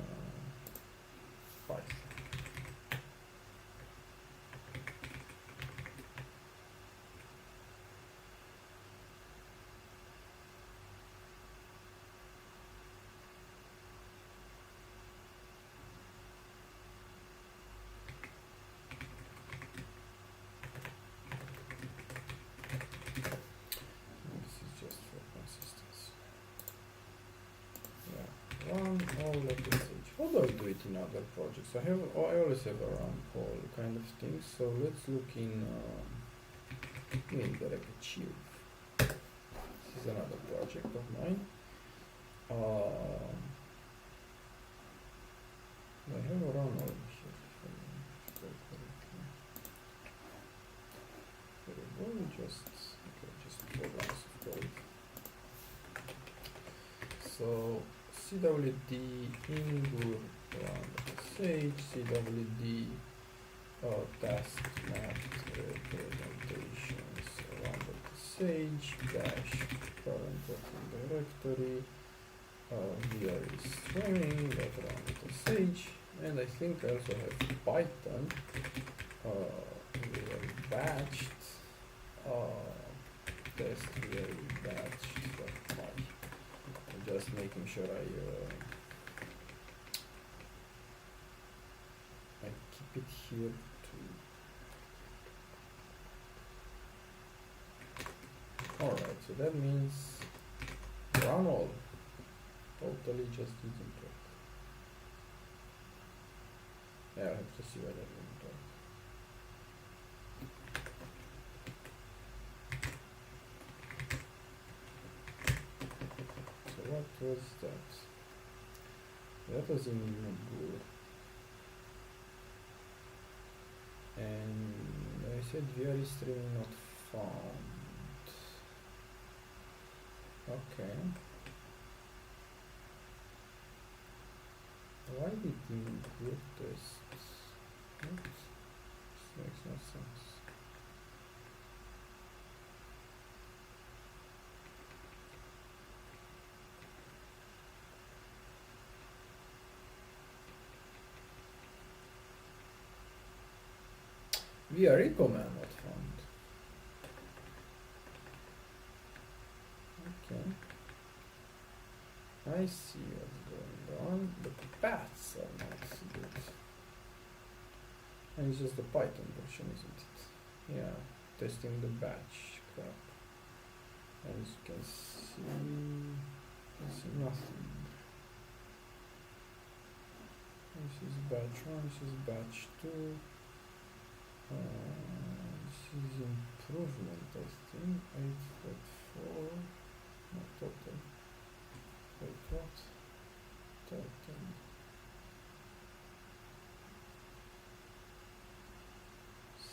SSH. How do I do it in other projects? I always have a run poll kind of thing. So let's look in Windows Archive. This is another project of mine. I have a run over here. Just 4 lines of code. So cwd ingur run.sh, cwd task map representations run.sh dash current working directory here is streaming that run.sh, and I think I also have Python batched test very batch.py. I'm just making sure I keep it here too. Alright, so that means run all. Totally just didn't work. Yeah, I have to see whether it didn't work. What was that? That was in Google. And I said VR stream not found. Okay. Why did it include tests? Oops. This makes no sense. VRE command not found. Okay. I see what's going on. The paths are not good. And it's just the Python version, isn't it? Yeah, testing the batch crap. As you can see nothing. This is batch 1, this is batch 2. This is improvement testing, 8.4, not total. Wait, what? Total.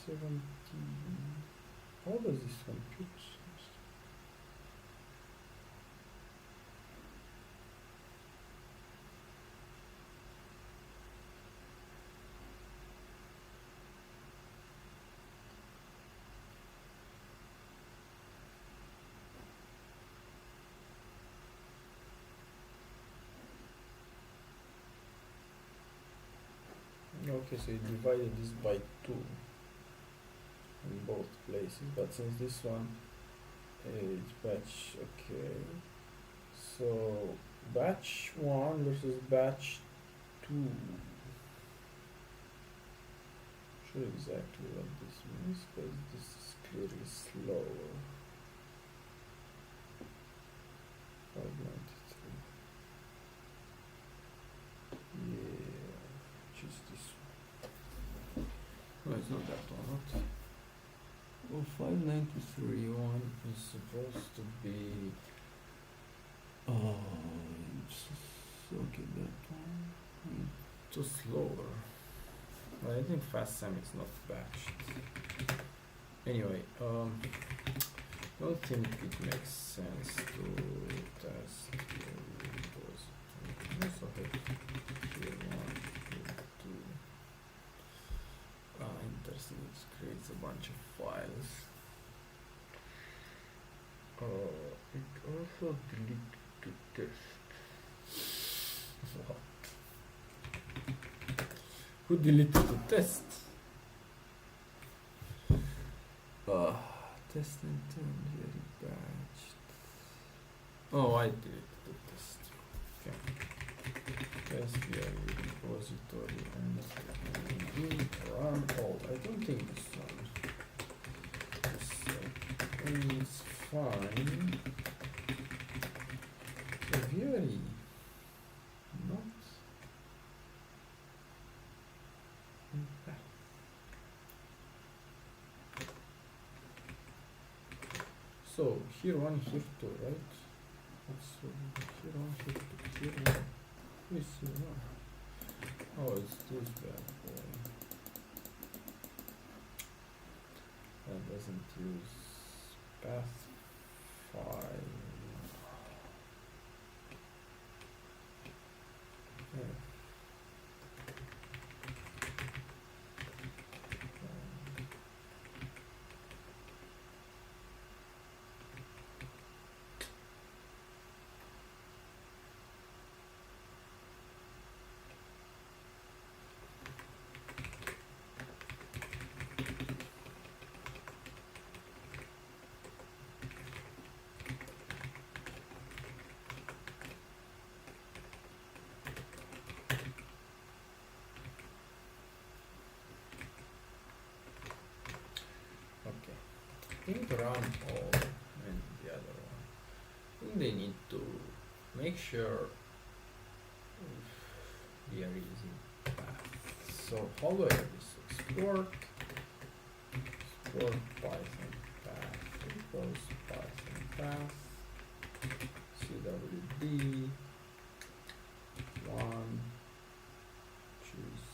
17. How does this compute? Okay, so you divided this by 2 in both places, but since this one is batch, okay, so batch 1 versus batch 2, sure exactly what this means, because this is clearly slower. 593. Yeah, which is this one. No, it's not that one, not. Well, 593 one is supposed to be. Okay, that one. Too slower. Well, I think FastSam is not batched. Anyway, don't think it makes sense to test those. Also have here 1, here 2. Interesting, it creates a bunch of files. It also deleted the test. What? Who deleted the test? Test and turn very batched. Oh, I deleted the test. Okay. Test via repository and run all. I don't think this one. It's fine. Very not So here one, here two, right? So here one, here two, here one. We see one. Oh, it's this bad boy. That doesn't use path 5. Yeah. Okay. I think run all and the other one. I think they need to make sure we are using path. So how do I have this? Export Python path equals Python path CWD 1 choose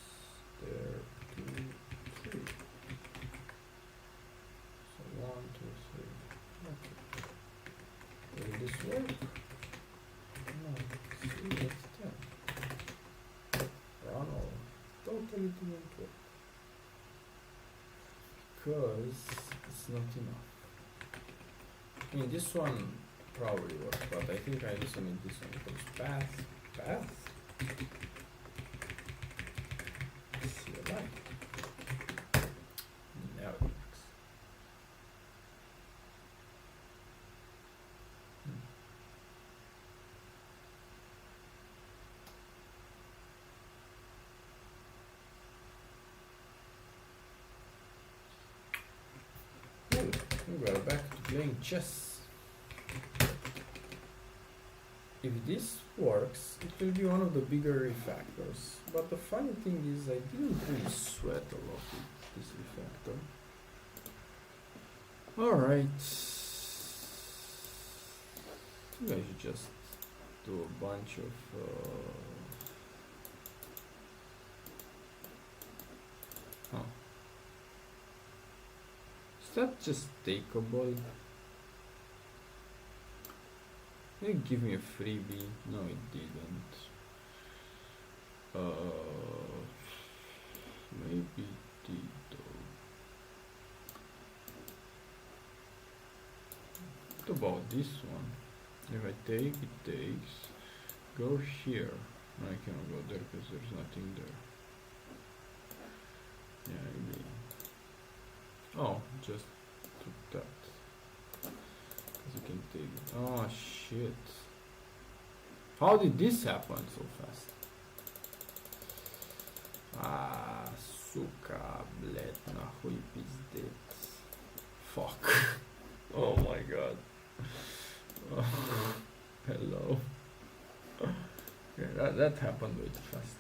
there 2 3. So 1 2 3. Okay. Will this work? No. See, that's 10. Run all. Totally didn't work. Because it's not enough. I mean, this one probably works, but I think I also need this one because path. CLI. Now it works. Good. We are back to playing chess. If this works, it will be one of the bigger refactors. But the funny thing is, I didn't really sweat a lot with this refactor. Alright. I think I should just do a bunch of Is that just takeable? Did it give me a freebie? No, it didn't. Maybe it did though. What about this one? If I take, it takes. Go here. No, I cannot go there because there's nothing there. Yeah, maybe. Oh, just took that. You can take it. Oh shit. How did this happen so fast? Ah, suka, bled, nahuj pizdec. Fuck. Oh my god. Hello. Okay, that happened way too fast.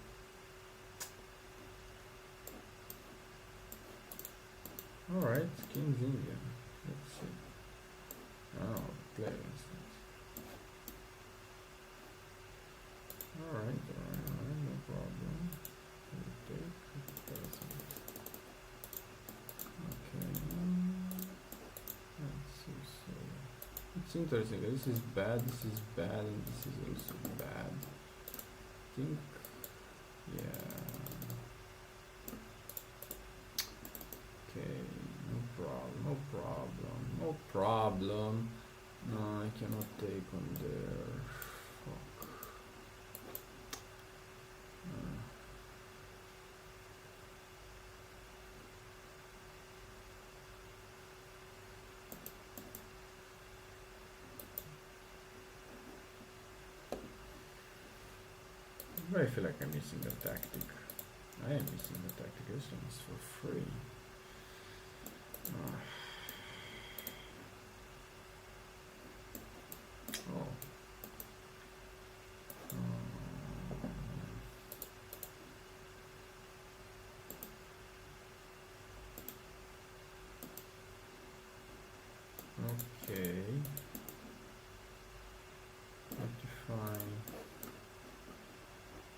Alright, King's Indian. Let's see. Oh, player instance. Alright, no problem. Okay. Let's see, so it's interesting. This is bad, and this is also bad. I think, yeah. Okay, no problem. No, I cannot take on there. Fuck. I feel like I'm missing the tactic. I am missing the tactic. This one is for free. Okay. Notify.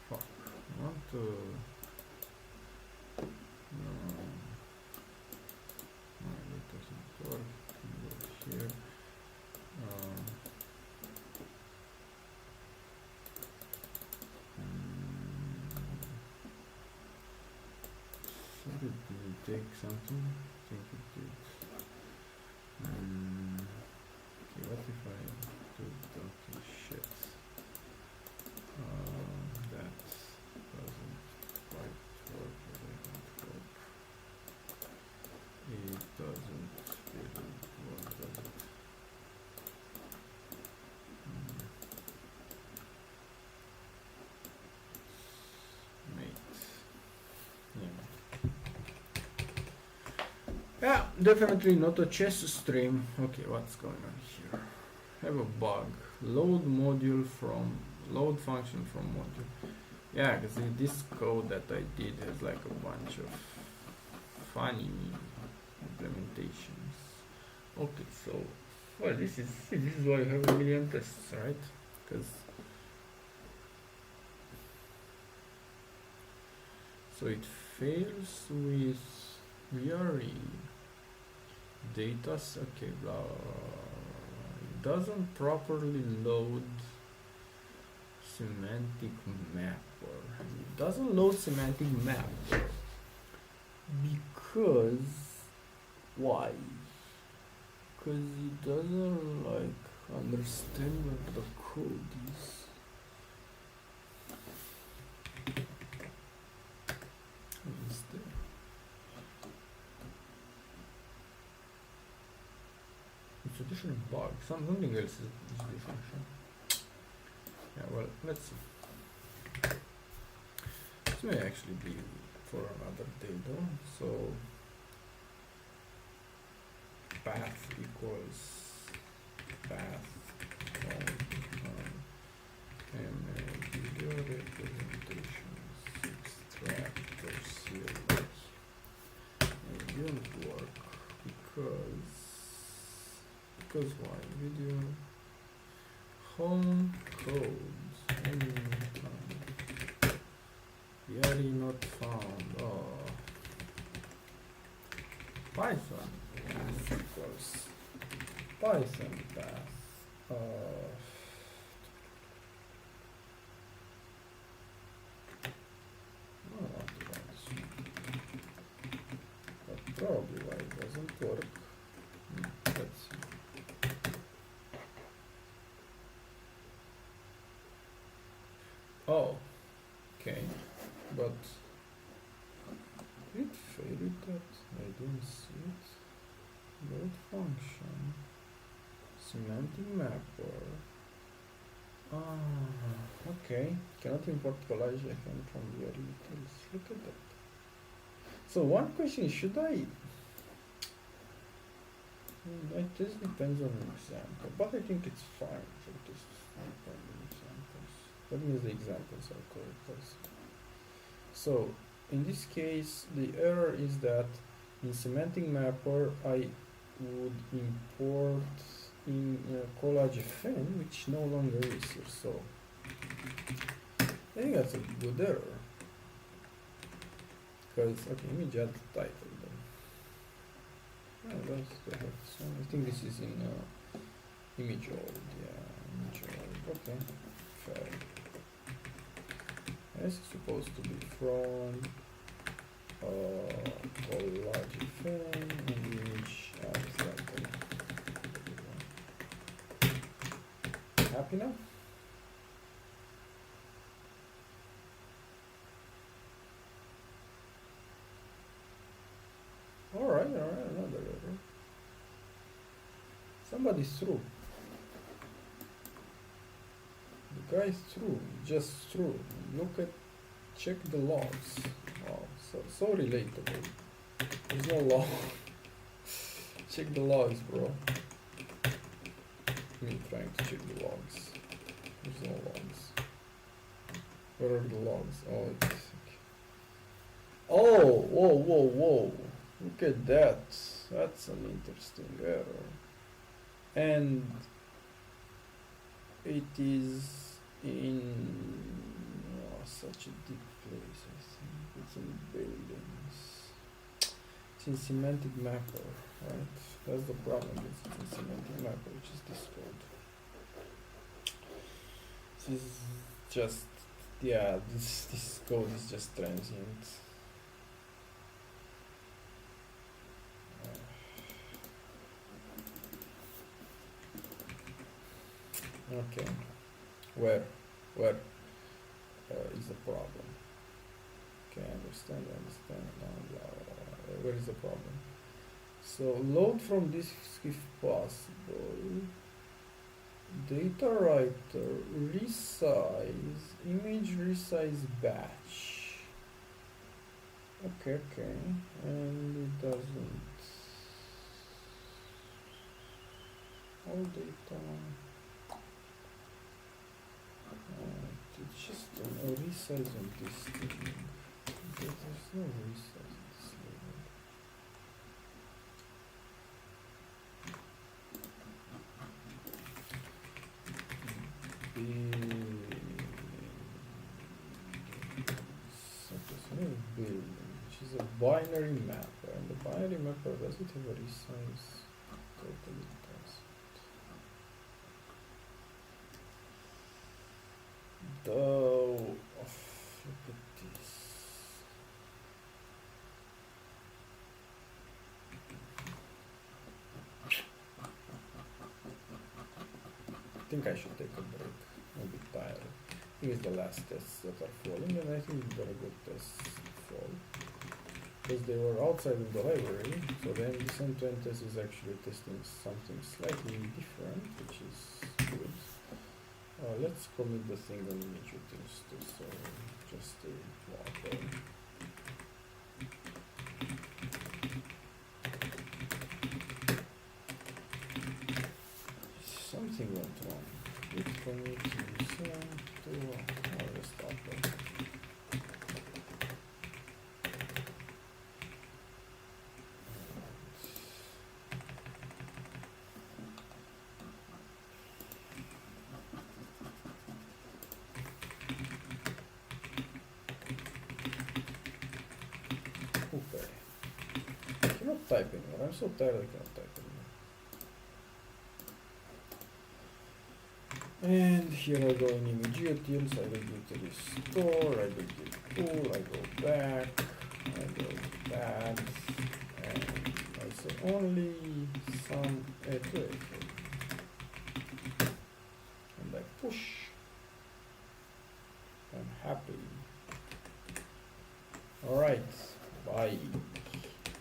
Fuck. I want to. No. No, that doesn't work. Go here. Did it take something? I think it did. Okay, what if I do okay shit? That doesn't quite work as I had hoped. It doesn't really work, does it? Mate. Yeah, definitely not a chess stream. Okay, what's going on here? Have a bug. Load module from load function from module. Yeah, because this code that I did has like a bunch of funny implementations. Okay, so well, this is why you have a million tests, right? Because so it fails with VRE. Data, okay, blah, it doesn't properly load semantic mapper. It doesn't load semantic mapper because why? Because it doesn't like understand what the code is. What is there? It's a different bug. Something else is different. Yeah, well, let's see. This may actually be for another day though. So path equals path video representations extractor CLI. It didn't work because why? Video home codes very not found. Oh, Python equals Python path. I don't want to run this one. But probably why it doesn't work. Let's see. Oh, okay, but it failed that. I didn't see it. Load function, semantic mapper. Okay. Cannot import collage FM from your utils. Look at that. So one question is, should I? It just depends on the example, but I think it's fine for this examples. That means the examples are correct. So in this case, the error is that in semantic mapper I would import in collage FN, which no longer is here. So I think that's a good error. Because okay, let me add the title then. Oh, let's go ahead. So I think this is in image old. Yeah, image old. Okay, fair. This is supposed to be from collage FN and image title. Happy now? Alright, another error. Somebody's through. The guy's through, just through. Check the logs. Wow, so relatable. There's no log. Check the logs, bro. Me trying to check the logs. There's no logs. Where are the logs? Oh, it's okay. Oh, whoa. Look at that. That's an interesting error. and it is in such a deep place. I think it's in buildings. It's in semantic mapper, right? That's the problem. It's in semantic mapper, which is this code. This is just, yeah, this code is just transient. Okay, where is the problem? Okay, understand. Where is the problem? So load from disk if possible. Data writer, resize, image resize batch. Okay, and it doesn't. All data. It's just a resize on this thing. There's no resize on this label. Building, which is a binary mapper, and the binary mapper, does it have a resize? Totally does. Though, look at this. I think I should take a break. I'm a bit tired. I think it's the last tests that are falling, and I think it's very good tests fall. Because they were outside of the library, so then this end-to-end test is actually testing something slightly different, which is good. Let's commit the thing on image utils too, so just a water. Something went wrong. Git commit to let's stop that. Okay. I cannot type anymore. I'm so tired I cannot type anymore. And here I go in image utils, I will go to restore, I will git pull, I go back, and I say only some wait. And I push. I'm happy. Alright, bye.